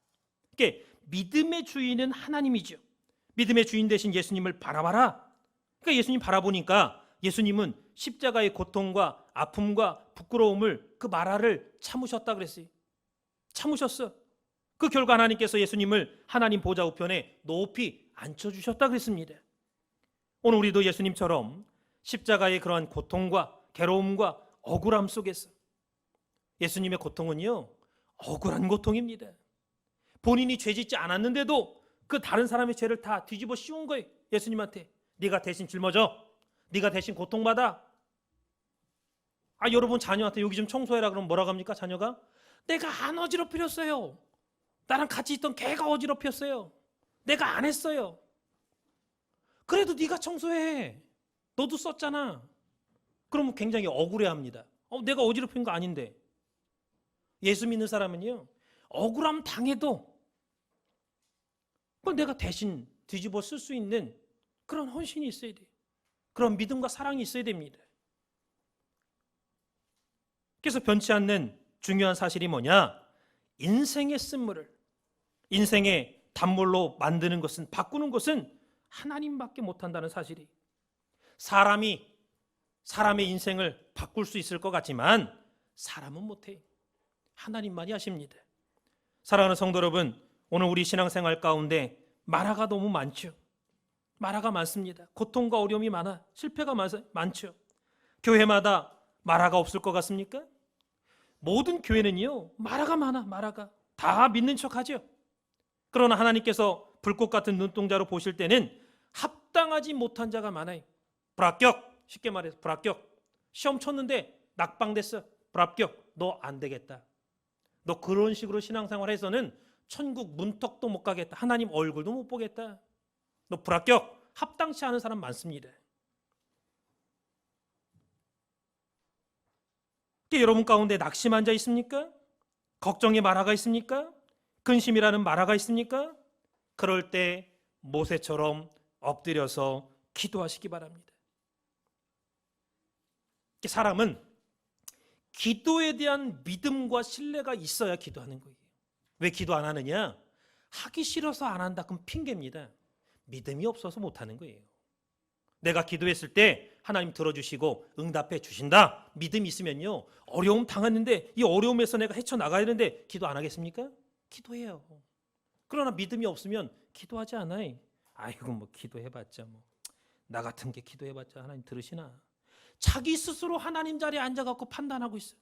그러니까 믿음의 주인은 하나님이죠. 믿음의 주인 되신 예수님을 바라봐라. 그러니까 예수님 바라보니까 예수님은 십자가의 고통과 아픔과 부끄러움을, 그 마라를 참으셨다 그랬어요. 참으셨어. 그 결과 하나님께서 예수님을 하나님 보좌 우편에 높이 앉혀주셨다 그랬습니다. 오늘 우리도 예수님처럼 십자가의 그러한 고통과 괴로움과 억울함 속에서, 예수님의 고통은요 억울한 고통입니다. 본인이 죄짓지 않았는데도 그 다른 사람의 죄를 다 뒤집어 씌운 거예요. 예수님한테. 네가 대신 짊어져. 네가 대신 고통받아. 여러분 자녀한테 여기 좀 청소해라 그러면 뭐라고 합니까? 자녀가 내가 안 어지럽혔어요. 나랑 같이 있던 걔가 어지럽혔어요. 내가 안 했어요. 그래도 네가 청소해. 너도 썼잖아. 그러면 굉장히 억울해합니다. 내가 어지럽힌 거 아닌데. 예수 믿는 사람은요, 억울함 당해도 그걸 내가 대신 뒤집어 쓸 수 있는 그런 헌신이 있어야 돼요. 그런 믿음과 사랑이 있어야 됩니다. 그래서 변치 않는 중요한 사실이 뭐냐? 인생의 쓴물을, 인생의 단물로 만드는 것은, 바꾸는 것은 하나님밖에 못한다는 사실이. 사람의 인생을 바꿀 수 있을 것 같지만 사람은 못해요. 하나님만이 하십니다. 사랑하는 성도 여러분, 오늘 우리 신앙생활 가운데 마라가 너무 많죠. 마라가 많습니다. 고통과 어려움이 많아. 실패가 많죠. 교회마다 마라가 없을 것 같습니까? 모든 교회는요, 마라가 많아. 마라가 다 믿는 척하죠. 그러나 하나님께서 불꽃 같은 눈동자로 보실 때는 합당하지 못한 자가 많아요. 불합격, 쉽게 말해서 불합격. 시험 쳤는데 낙방됐어. 불합격. 너 안 되겠다. 너 그런 식으로 신앙생활해서는 천국 문턱도 못 가겠다. 하나님 얼굴도 못 보겠다. 너 불합격. 합당치 않은 사람 많습니다. 여러분 가운데 낙심한 자 있습니까? 걱정의 마라가 있습니까? 근심이라는 마라가 있습니까? 그럴 때 모세처럼 엎드려서 기도하시기 바랍니다. 사람은 기도에 대한 믿음과 신뢰가 있어야 기도하는 거예요. 왜 기도 안 하느냐? 하기 싫어서 안 한다. 그럼 핑계입니다. 믿음이 없어서 못 하는 거예요. 내가 기도했을 때 하나님 들어주시고 응답해 주신다. 믿음이 있으면요, 어려움 당했는데 이 어려움에서 내가 헤쳐나가야 되는데 기도 안 하겠습니까? 기도해요. 그러나 믿음이 없으면 기도하지 않아요. 아이고 뭐 기도해봤자 나 같은 게 기도해봤자 하나님 들으시나. 자기 스스로 하나님 자리에 앉아갖고 판단하고 있어요.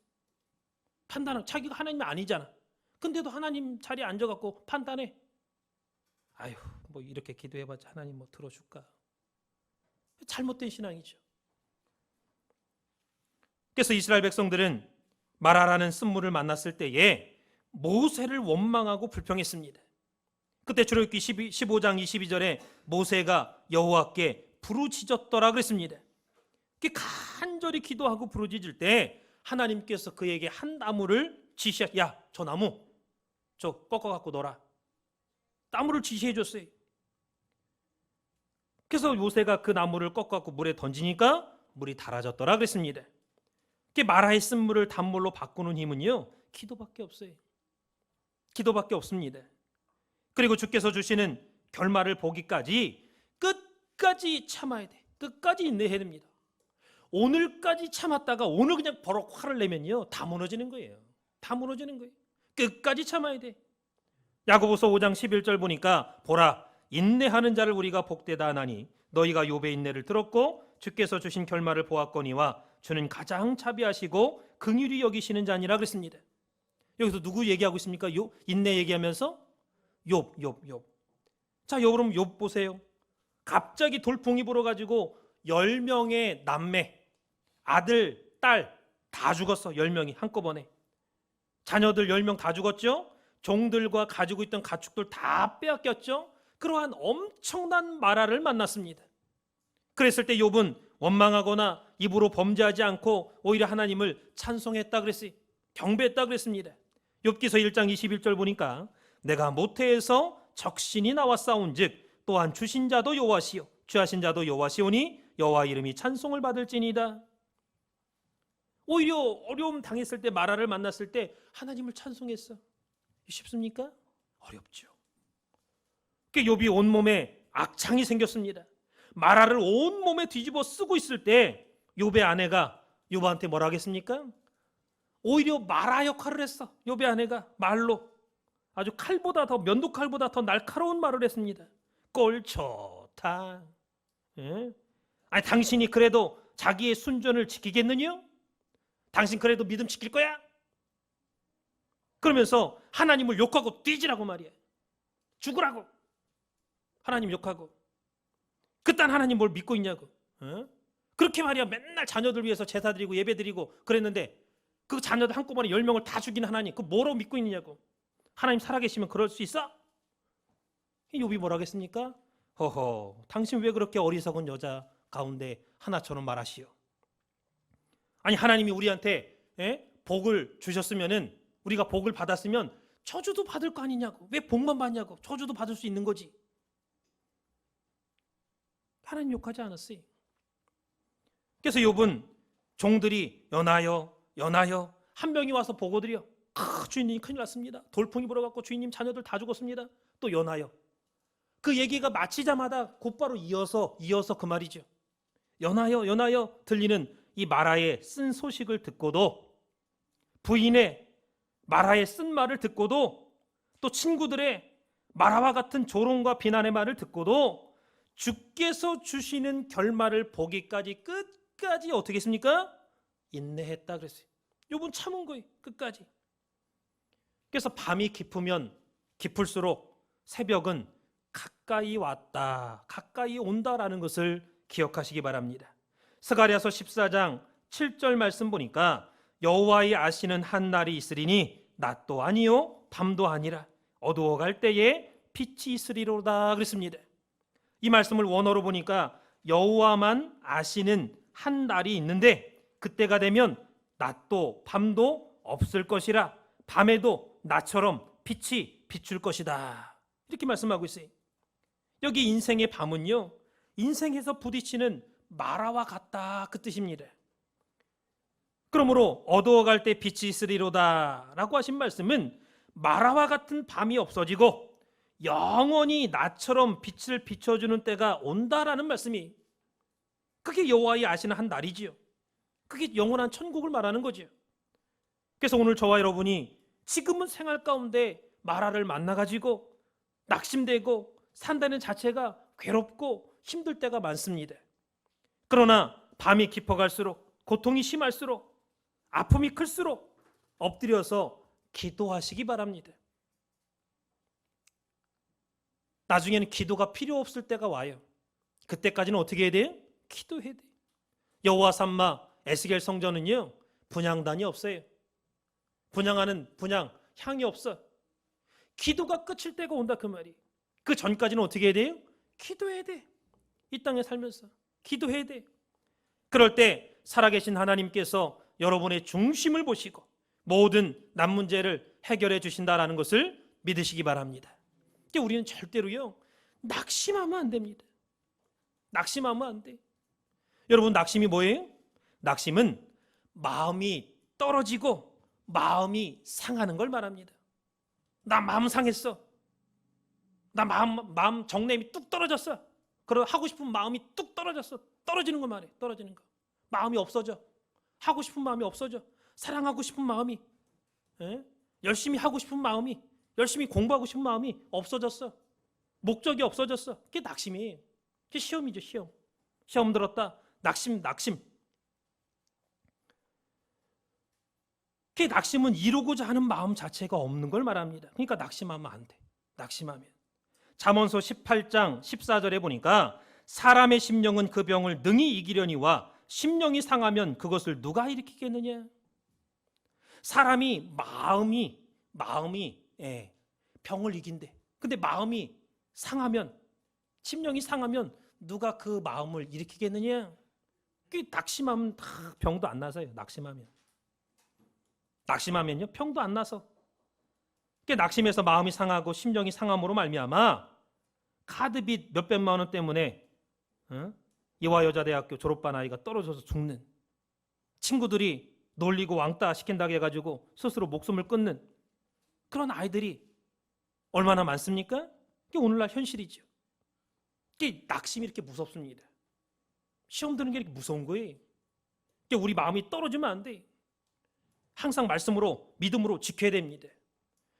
판단하고 자기가 하나님이 아니잖아. 근데도 하나님 자리에 앉아갖고 판단해. 아유 뭐 이렇게 기도해봤자 하나님 뭐 들어줄까. 잘못된 신앙이죠. 그래서 이스라엘 백성들은 마라라는 쓴물을 만났을 때에 모세를 원망하고 불평했습니다. 그때 출애굽기 15장 22절에 모세가 여호와께 부르짖었더라 그랬습니다. 간절히 기도하고 부르짖을 때 하나님께서 그에게 한 나무를 야, 저 나무 저 꺾어갖고 넣어라. 나무를 지시해 줬어요. 그래서 모세가 그 나무를 꺾어갖고 물에 던지니까 물이 달아졌더라 그랬습니다. 마라의 쓴물을 단물로 바꾸는 힘은요, 기도밖에 없어요. 기도밖에 없습니다. 그리고 주께서 주시는 결말을 보기까지 끝까지 참아야 돼. 끝까지 인내해야 됩니다. 오늘까지 참았다가 오늘 그냥 버럭 화를 내면요, 다 무너지는 거예요. 다 무너지는 거예요. 끝까지 참아야 돼. 야고보서 5장 11절 보니까 보라, 인내하는 자를 우리가 복되다 하나니 너희가 욥의 인내를 들었고 주께서 주신 결말을 보았거니와 주는 가장 자비하시고 긍휼히 여기시는 자니라 그랬습니다. 여기서 누구 얘기하고 있습니까? 인내 얘기하면서 욥. 자, 그럼 욥 보세요. 갑자기 돌풍이 불어가지고 10명의 남매, 아들, 딸 다 죽었어. 10명이 한꺼번에. 자녀들 10명 다 죽었죠. 종들과 가지고 있던 가축들 다 빼앗겼죠. 그러한 엄청난 마라를 만났습니다. 그랬을 때 욥은 원망하거나 입으로 범죄하지 않고 오히려 하나님을 찬송했다 그랬어요. 경배했다 그랬습니다. 욥기서 1장 21절 보니까 내가 모태에서 적신이 나와 싸운즉 또한 주신 자도 여호와시요 취하신 자도 여호와시오니 여호와 이름이 찬송을 받을지니이다. 오히려 어려움 당했을 때, 마라를 만났을 때 하나님을 찬송했어. 쉽습니까? 어렵죠. 욥이 온몸에 악창이 생겼습니다. 마라를 온몸에 뒤집어 쓰고 있을 때 욥의 아내가 욥한테 뭐라 하겠습니까? 오히려 마라 역할을 했어. 욥의 아내가 말로 아주 면도칼보다 더 날카로운 말을 했습니다. 꼴 좋다. 예? 아니 당신이 그래도 자기의 순전을 지키겠느냐? 당신 그래도 믿음 지킬 거야? 그러면서 하나님을 욕하고 뛰지라고 말이야. 죽으라고. 하나님 욕하고. 그딴 하나님 뭘 믿고 있냐고. 어? 그렇게 말이야 맨날 자녀들 위해서 제사 드리고 예배 드리고 그랬는데 그 자녀들 한꺼번에 10명을 다 죽인 하나님 그 뭐로 믿고 있느냐고. 하나님 살아계시면 그럴 수 있어? 욥이 뭐라 하겠습니까? 허허, 당신 왜 그렇게 어리석은 여자 가운데 하나처럼 말하시오? 아니 하나님이 우리한테 복을 주셨으면은 우리가 복을 받았으면 저주도 받을 거 아니냐고. 왜 복만 받냐고. 저주도 받을 수 있는 거지. 하나님 욕하지 않았어요. 그래서 욥은 종들이 연하여 한 명이 와서 보고드려. 주인님 큰일 났습니다. 돌풍이 불어갖고 주인님 자녀들 다 죽었습니다. 또 연하여. 그 얘기가 마치자마자 곧바로 이어서 그 말이죠. 연하여 들리는 이 마라의 쓴 소식을 듣고도 부인의 마라의 쓴 말을 듣고도 또 친구들의 마라와 같은 조롱과 비난의 말을 듣고도 주께서 주시는 결말을 보기까지 끝까지 어떻게 했습니까? 인내했다 그랬어요. 욥은 참은 거예요. 끝까지. 그래서 밤이 깊으면 깊을수록 새벽은 가까이 왔다, 가까이 온다라는 것을 기억하시기 바랍니다. 스가랴서 14장 7절 말씀 보니까 여호와의 아시는 한 날이 있으리니 낮도 아니요 밤도 아니라 어두워갈 때에 빛이 있으리로다 그랬습니다. 이 말씀을 원어로 보니까 여호와만 아시는 한 날이 있는데 그때가 되면 낮도 밤도 없을 것이라 밤에도 나처럼 빛이 비출 것이다 이렇게 말씀하고 있어요. 여기 인생의 밤은요 인생에서 부딪히는 마라와 같다 그 뜻입니다. 그러므로 어두워갈 때 빛이 있으리로다 라고 하신 말씀은 마라와 같은 밤이 없어지고 영원히 나처럼 빛을 비춰주는 때가 온다라는 말씀이 그게 여호와의 아시는 한 날이지요. 그게 영원한 천국을 말하는 거죠. 그래서 오늘 저와 여러분이 지금은 생활 가운데 마라를 만나가지고 낙심되고 산다는 자체가 괴롭고 힘들 때가 많습니다. 그러나 밤이 깊어갈수록 고통이 심할수록 아픔이 클수록 엎드려서 기도하시기 바랍니다. 나중에는 기도가 필요 없을 때가 와요. 그때까지는 어떻게 해야 돼요? 기도해야 돼요. 여호와 삼마 에스겔 성전은요 분향단이 없어요. 분향하는 향이 없어. 기도가 끝일 때가 온다 그 말이. 그 전까지는 어떻게 해야 돼요? 기도해야 돼. 이 땅에 살면서 기도해야 돼. 그럴 때 살아계신 하나님께서 여러분의 중심을 보시고 모든 남 문제를 해결해 주신다라는 것을 믿으시기 바랍니다. 우리는 절대로요 낙심하면 안 됩니다. 낙심하면 안 돼. 여러분 낙심이 뭐예요? 낙심은 마음이 떨어지고 마음이 상하는 걸 말합니다. 나 마음 상했어. 나 마음 정냄이 뚝 떨어졌어. 그럼 하고 싶은 마음이 뚝 떨어졌어. 떨어지는 거 말해. 떨어지는 거. 마음이 없어져. 하고 싶은 마음이 없어져. 사랑하고 싶은 마음이 열심히 하고 싶은 마음이 열심히 공부하고 싶은 마음이 없어졌어. 목적이 없어졌어. 그게 낙심이에요. 그게 시험이죠. 시험 들었다. 낙심. 그게 낙심은 이루고자 하는 마음 자체가 없는 걸 말합니다. 그러니까 낙심하면 안 돼. 낙심하면. 잠언서 18장 14절에 보니까 사람의 심령은 그 병을 능히 이기려니와 심령이 상하면 그것을 누가 일으키겠느냐. 사람이 마음이 병을 이긴대. 근데 마음이 상하면 심령이 상하면 누가 그 마음을 일으키겠느냐. 그 낙심하면 다 병도 안 나서요. 낙심하면요 병도 안 나서. 그 낙심해서 마음이 상하고 심령이 상함으로 말미암아 카드빚 몇백만 원 때문에 이화여자대학교 졸업반 아이가 떨어져서 죽는, 친구들이 놀리고 왕따 시킨다고 해가지고 스스로 목숨을 끊는 그런 아이들이 얼마나 많습니까? 그게 오늘날 현실이죠. 그게 낙심이 이렇게 무섭습니다. 시험 드는 게 이렇게 무서운 거예요. 그게 우리 마음이 떨어지면 안 돼. 항상 말씀으로 믿음으로 지켜야 됩니다.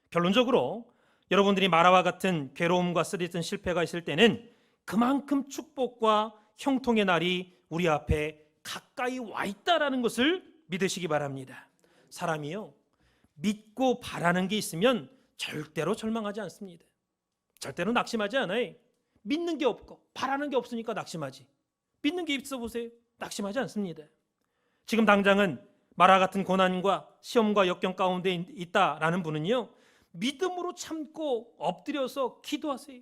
결론적으로 여러분들이 마라와 같은 괴로움과 쓰러진 실패가 있을 때는 그만큼 축복과 형통의 날이 우리 앞에 가까이 와 있다라는 것을 믿으시기 바랍니다. 사람이요 믿고 바라는 게 있으면 절대로 절망하지 않습니다. 절대로 낙심하지 않아요. 믿는 게 없고 바라는 게 없으니까 낙심하지. 믿는 게 있어 보세요. 낙심하지 않습니다. 지금 당장은 마라 같은 고난과 시험과 역경 가운데 있다라는 분은요, 믿음으로 참고 엎드려서 기도하세요.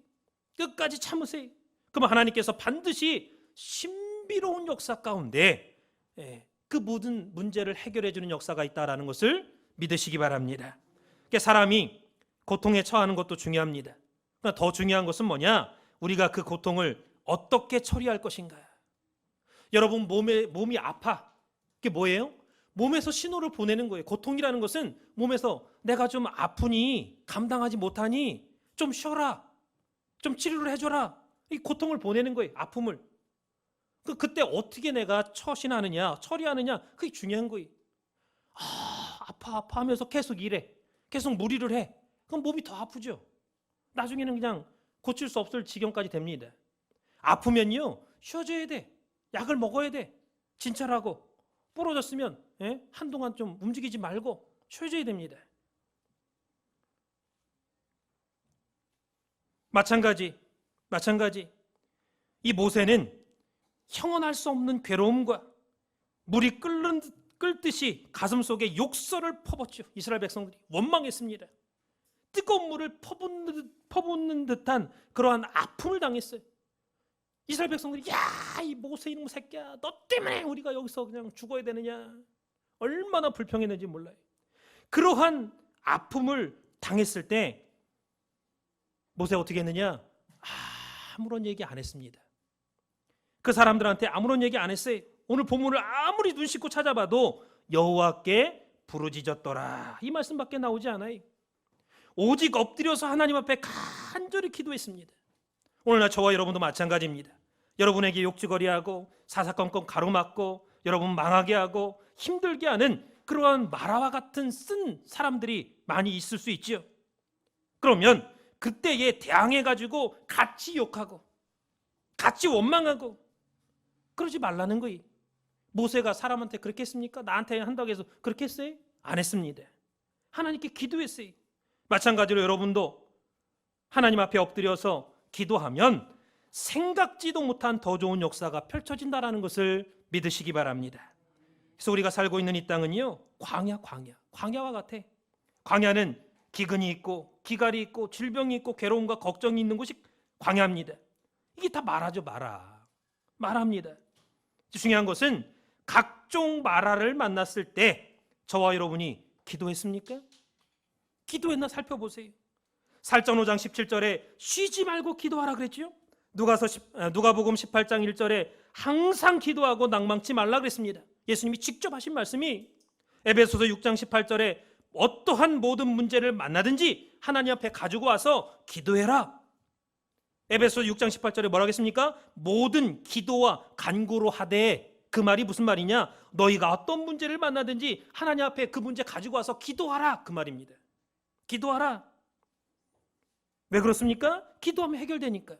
끝까지 참으세요. 그러면 하나님께서 반드시 신비로운 역사 가운데 그 모든 문제를 해결해 주는 역사가 있다라는 것을 믿으시기 바랍니다. 사람이 고통에 처하는 것도 중요합니다. 그러나 더 중요한 것은 뭐냐? 우리가 그 고통을 어떻게 처리할 것인가. 여러분 몸이 아파. 그게 뭐예요? 몸에서 신호를 보내는 거예요. 고통이라는 것은 몸에서 내가 좀 아프니 감당하지 못하니 좀 쉬어라. 좀 치료를 해줘라. 이 고통을 보내는 거예요. 아픔을. 그때 어떻게 내가 처신하느냐 처리하느냐 그게 중요한 거예요. 아파 하면서 계속 일해. 계속 무리를 해. 그럼 몸이 더 아프죠. 나중에는 그냥 고칠 수 없을 지경까지 됩니다. 아프면요 쉬어줘야 돼. 약을 먹어야 돼. 진찰하고 부러졌으면 한동안 좀 움직이지 말고 쉬어줘야 됩니다. 마찬가지 이 모세는 형언할 수 없는 괴로움과 물이 끓듯이 가슴 속에 욕설을 퍼붓죠. 이스라엘 백성들이 원망했습니다. 뜨거운 물을 퍼붓는 듯한 그러한 아픔을 당했어요. 이스라엘 백성들이 이 모세 이놈 새끼야, 너 때문에 우리가 여기서 그냥 죽어야 되느냐. 얼마나 불평했는지 몰라요. 그러한 아픔을 당했을 때 모세가 어떻게 했느냐? 아무런 얘기 안 했습니다. 그 사람들한테 아무런 얘기 안 했어요. 오늘 본문을 아무리 눈 씻고 찾아봐도 여호와께 부르짖었더라 이 말씀밖에 나오지 않아요. 오직 엎드려서 하나님 앞에 간절히 기도했습니다. 오늘날 저와 여러분도 마찬가지입니다. 여러분에게 욕지거리하고 사사건건 가로막고 여러분 망하게 하고 힘들게 하는 그러한 마라와 같은 쓴 사람들이 많이 있을 수 있죠. 그러면 그때에 대항해가지고 같이 욕하고 같이 원망하고 그러지 말라는 거예요. 모세가 사람한테 그렇게 했습니까? 나한테 한다고 해서 그렇게 했어요? 안 했습니다. 하나님께 기도했어요. 마찬가지로 여러분도 하나님 앞에 엎드려서 기도하면 생각지도 못한 더 좋은 역사가 펼쳐진다는 것을 믿으시기 바랍니다. 그래서 우리가 살고 있는 이 땅은요 광야와 같아. 광야는 기근이 있고 기갈이 있고 질병이 있고 괴로움과 걱정이 있는 곳이 광야입니다. 이게 다 말하죠. 말합니다. 중요한 것은 각종 마라를 만났을 때 저와 여러분이 기도했습니까? 기도했나 살펴보세요. 살전 5장 17절에 쉬지 말고 기도하라 그랬죠. 누가복음 18장 1절에 항상 기도하고 낭망치 말라 그랬습니다. 예수님이 직접 하신 말씀이 에베소서 6장 18절에 어떠한 모든 문제를 만나든지 하나님 앞에 가지고 와서 기도해라. 에베소서 6장 18절에 뭐라고 했습니까? 모든 기도와 간구로 하되, 그 말이 무슨 말이냐? 너희가 어떤 문제를 만나든지 하나님 앞에 그 문제 가지고 와서 기도하라, 그 말입니다. 기도하라. 왜 그렇습니까? 기도하면 해결되니까.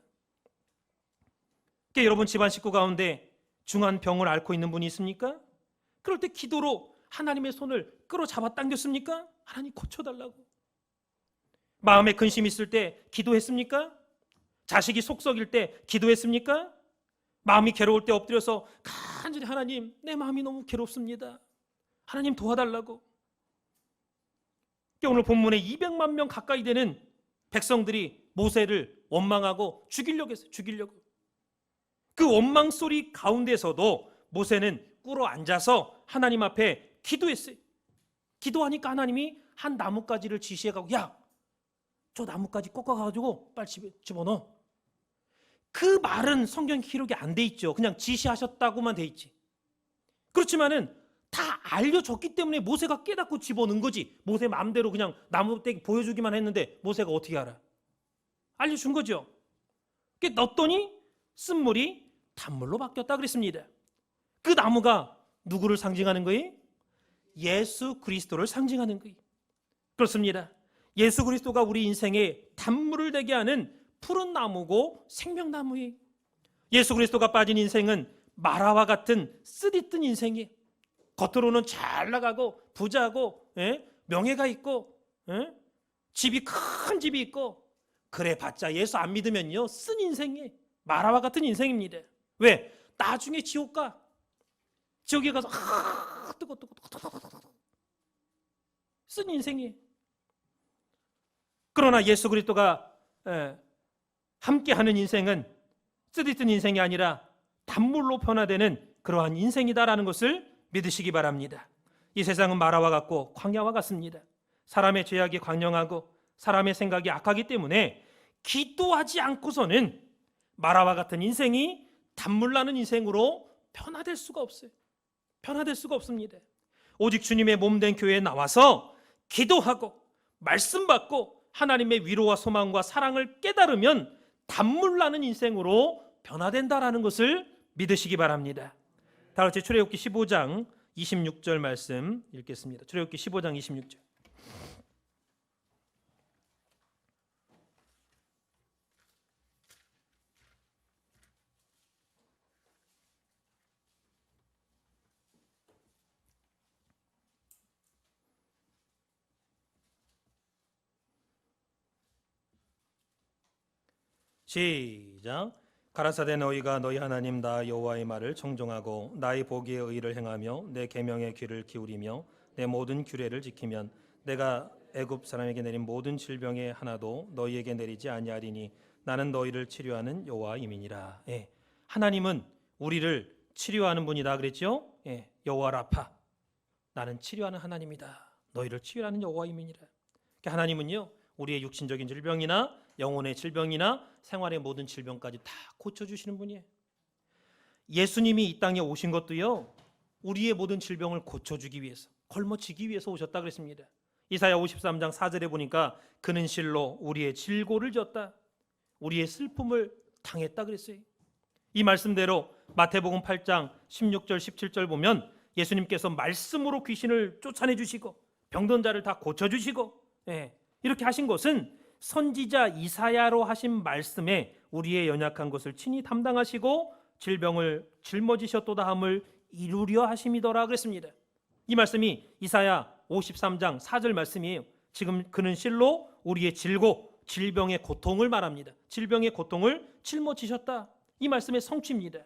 여러분 집안 식구 가운데 중한 병을 앓고 있는 분이 있습니까? 그럴 때 기도로 하나님의 손을 끌어잡아 당겼습니까? 하나님 고쳐달라고. 마음에 근심이 있을 때 기도했습니까? 자식이 속 썩일 때 기도했습니까? 마음이 괴로울 때 엎드려서 간절히 하나님 내 마음이 너무 괴롭습니다. 하나님 도와달라고. 오늘 본문에 200만 명 가까이 되는 백성들이 모세를 원망하고 죽이려고 했어요. 그 원망 소리 가운데서도 모세는 꿇어 앉아서 하나님 앞에 기도했어요. 기도하니까 하나님이 한 나뭇가지를 지시해가고 야, 저 나뭇가지 꺾어가지고 빨리 집어넣어. 그 말은 성경 기록이 안 돼 있죠. 그냥 지시하셨다고만 돼 있지. 그렇지만은 다 알려줬기 때문에 모세가 깨닫고 집어넣은 거지. 모세 마음대로 그냥 나무떼기 보여주기만 했는데 모세가 어떻게 알아? 알려준 거죠. 넣었더니 쓴물이 단물로 바뀌었다 그랬습니다. 그 나무가 누구를 상징하는 거예요? 예수 그리스도를 상징하는 거예요. 그렇습니다. 예수 그리스도가 우리 인생에 단물을 되게 하는 푸른 나무고 생명나무예요. 예수 그리스도가 빠진 인생은 마라와 같은 쓰디뜬 인생이에요. 겉으로는 잘 나가고 부자고 명예가 있고, 집이 큰 집이 있고, 그래 봤자 예수 안 믿으면요 쓴 인생이 마라와 같은 인생입니다. 왜? 나중에 지옥 가. 지옥에 가서 뜨거 쓴 인생이. 그러나 예수 그리스도가 함께하는 인생은 쓰디쓴 인생이 아니라 단물로 변화되는 그러한 인생이다라는 것을 믿으시기 바랍니다. 이 세상은 마라와 같고 광야와 같습니다. 사람의 죄악이 광영하고 사람의 생각이 악하기 때문에 기도하지 않고서는 마라와 같은 인생이 단물나는 인생으로 변화될 수가 없어요. 변화될 수가 없습니다. 오직 주님의 몸된 교회에 나와서 기도하고 말씀 받고 하나님의 위로와 소망과 사랑을 깨달으면 단물나는 인생으로 변화된다라는 것을 믿으시기 바랍니다. 다 같이 출애굽기 15장 26절 말씀 읽겠습니다. 출애굽기 15장 26절. 시작. 가라사대 너희가 너희 하나님 나 여호와의 말을 청종하고 나의 보기에 의를 행하며 내 계명에 귀를 기울이며 내 모든 규례를 지키면 내가 애굽 사람에게 내린 모든 질병의 하나도 너희에게 내리지 아니하리니 나는 너희를 치료하는 여호와임이니라. 하나님은 우리를 치료하는 분이다 그랬죠? 여호와 라파, 나는 치료하는 하나님이다. 너희를 치료하는 여호와임이니라. 그러니까 하나님은요 우리의 육신적인 질병이나 영혼의 질병이나 생활의 모든 질병까지 다 고쳐주시는 분이에요. 예수님이 이 땅에 오신 것도요 우리의 모든 질병을 고쳐주기 위해서, 걸머지기 위해서 오셨다 그랬습니다. 이사야 53장 4절에 보니까 그는 실로 우리의 질고를 졌다, 우리의 슬픔을 당했다 그랬어요. 이 말씀대로 마태복음 8장 16절 17절 보면 예수님께서 말씀으로 귀신을 쫓아내주시고 병든 자를 다 고쳐주시고 이렇게 하신 것은 선지자 이사야로 하신 말씀에 우리의 연약한 것을 친히 담당하시고 질병을 짊어지셨도다 함을 이루려 하심이더라 그랬습니다. 이 말씀이 이사야 53장 4절 말씀이에요. 지금 그는 실로 우리의 질고, 질병의 고통을 말합니다. 질병의 고통을 짊어지셨다, 이 말씀의 성취입니다.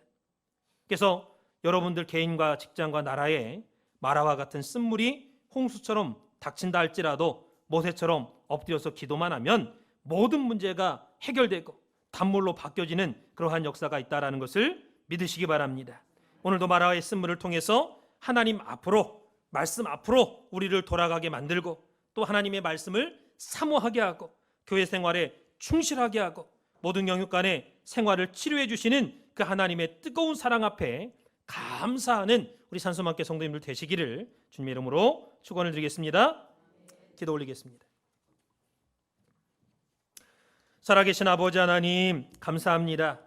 그래서 여러분들 개인과 직장과 나라에 마라와 같은 쓴물이 홍수처럼 닥친다 할지라도 모세처럼 엎드려서 기도만 하면 모든 문제가 해결되고 단물로 바뀌어지는 그러한 역사가 있다는 것을 믿으시기 바랍니다. 오늘도 마라의 쓴물을 통해서 하나님 앞으로, 말씀 앞으로 우리를 돌아가게 만들고 또 하나님의 말씀을 사모하게 하고 교회 생활에 충실하게 하고 모든 영역 간의 생활을 치료해 주시는 그 하나님의 뜨거운 사랑 앞에 감사하는 우리 산소만교 성도님들 되시기를 주님의 이름으로 축원을 드리겠습니다. 기도 올리겠습니다. 살아계신 아버지 하나님 감사합니다.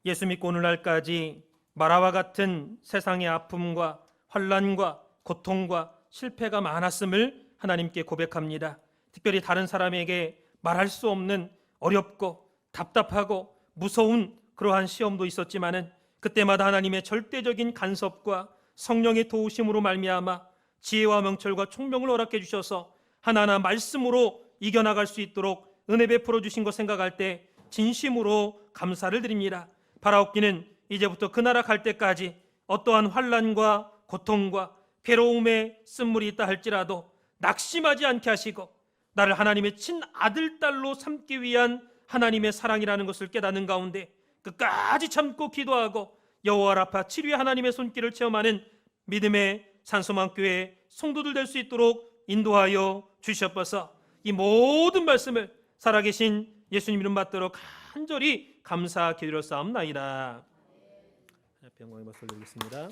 예수 믿고 오늘날까지 마라와 같은 세상의 아픔과 환난과 고통과 실패가 많았음을 하나님께 고백합니다. 특별히 다른 사람에게 말할 수 없는 어렵고 답답하고 무서운 그러한 시험도 있었지만은 그때마다 하나님의 절대적인 간섭과 성령의 도우심으로 말미암아 지혜와 명철과 총명을 허락해 주셔서 하나하나 말씀으로 이겨나갈 수 있도록 은혜 베풀어 주신 것 생각할 때 진심으로 감사를 드립니다. 바라옵기는 이제부터 그 나라 갈 때까지 어떠한 환난과 고통과 괴로움의 쓴물이 있다 할지라도 낙심하지 않게 하시고 나를 하나님의 친아들 딸로 삼기 위한 하나님의 사랑이라는 것을 깨닫는 가운데 끝까지 참고 기도하고 여호와 라파 치료의 하나님의 손길을 체험하는 믿음의 산소만교회 성도들 될 수 있도록 인도하여 주시옵소서. 이 모든 말씀을 살아계신 예수님 이름 받도록 간절히 감사 기도로 싸움나이다. 영광의 박수를 드리겠습니다.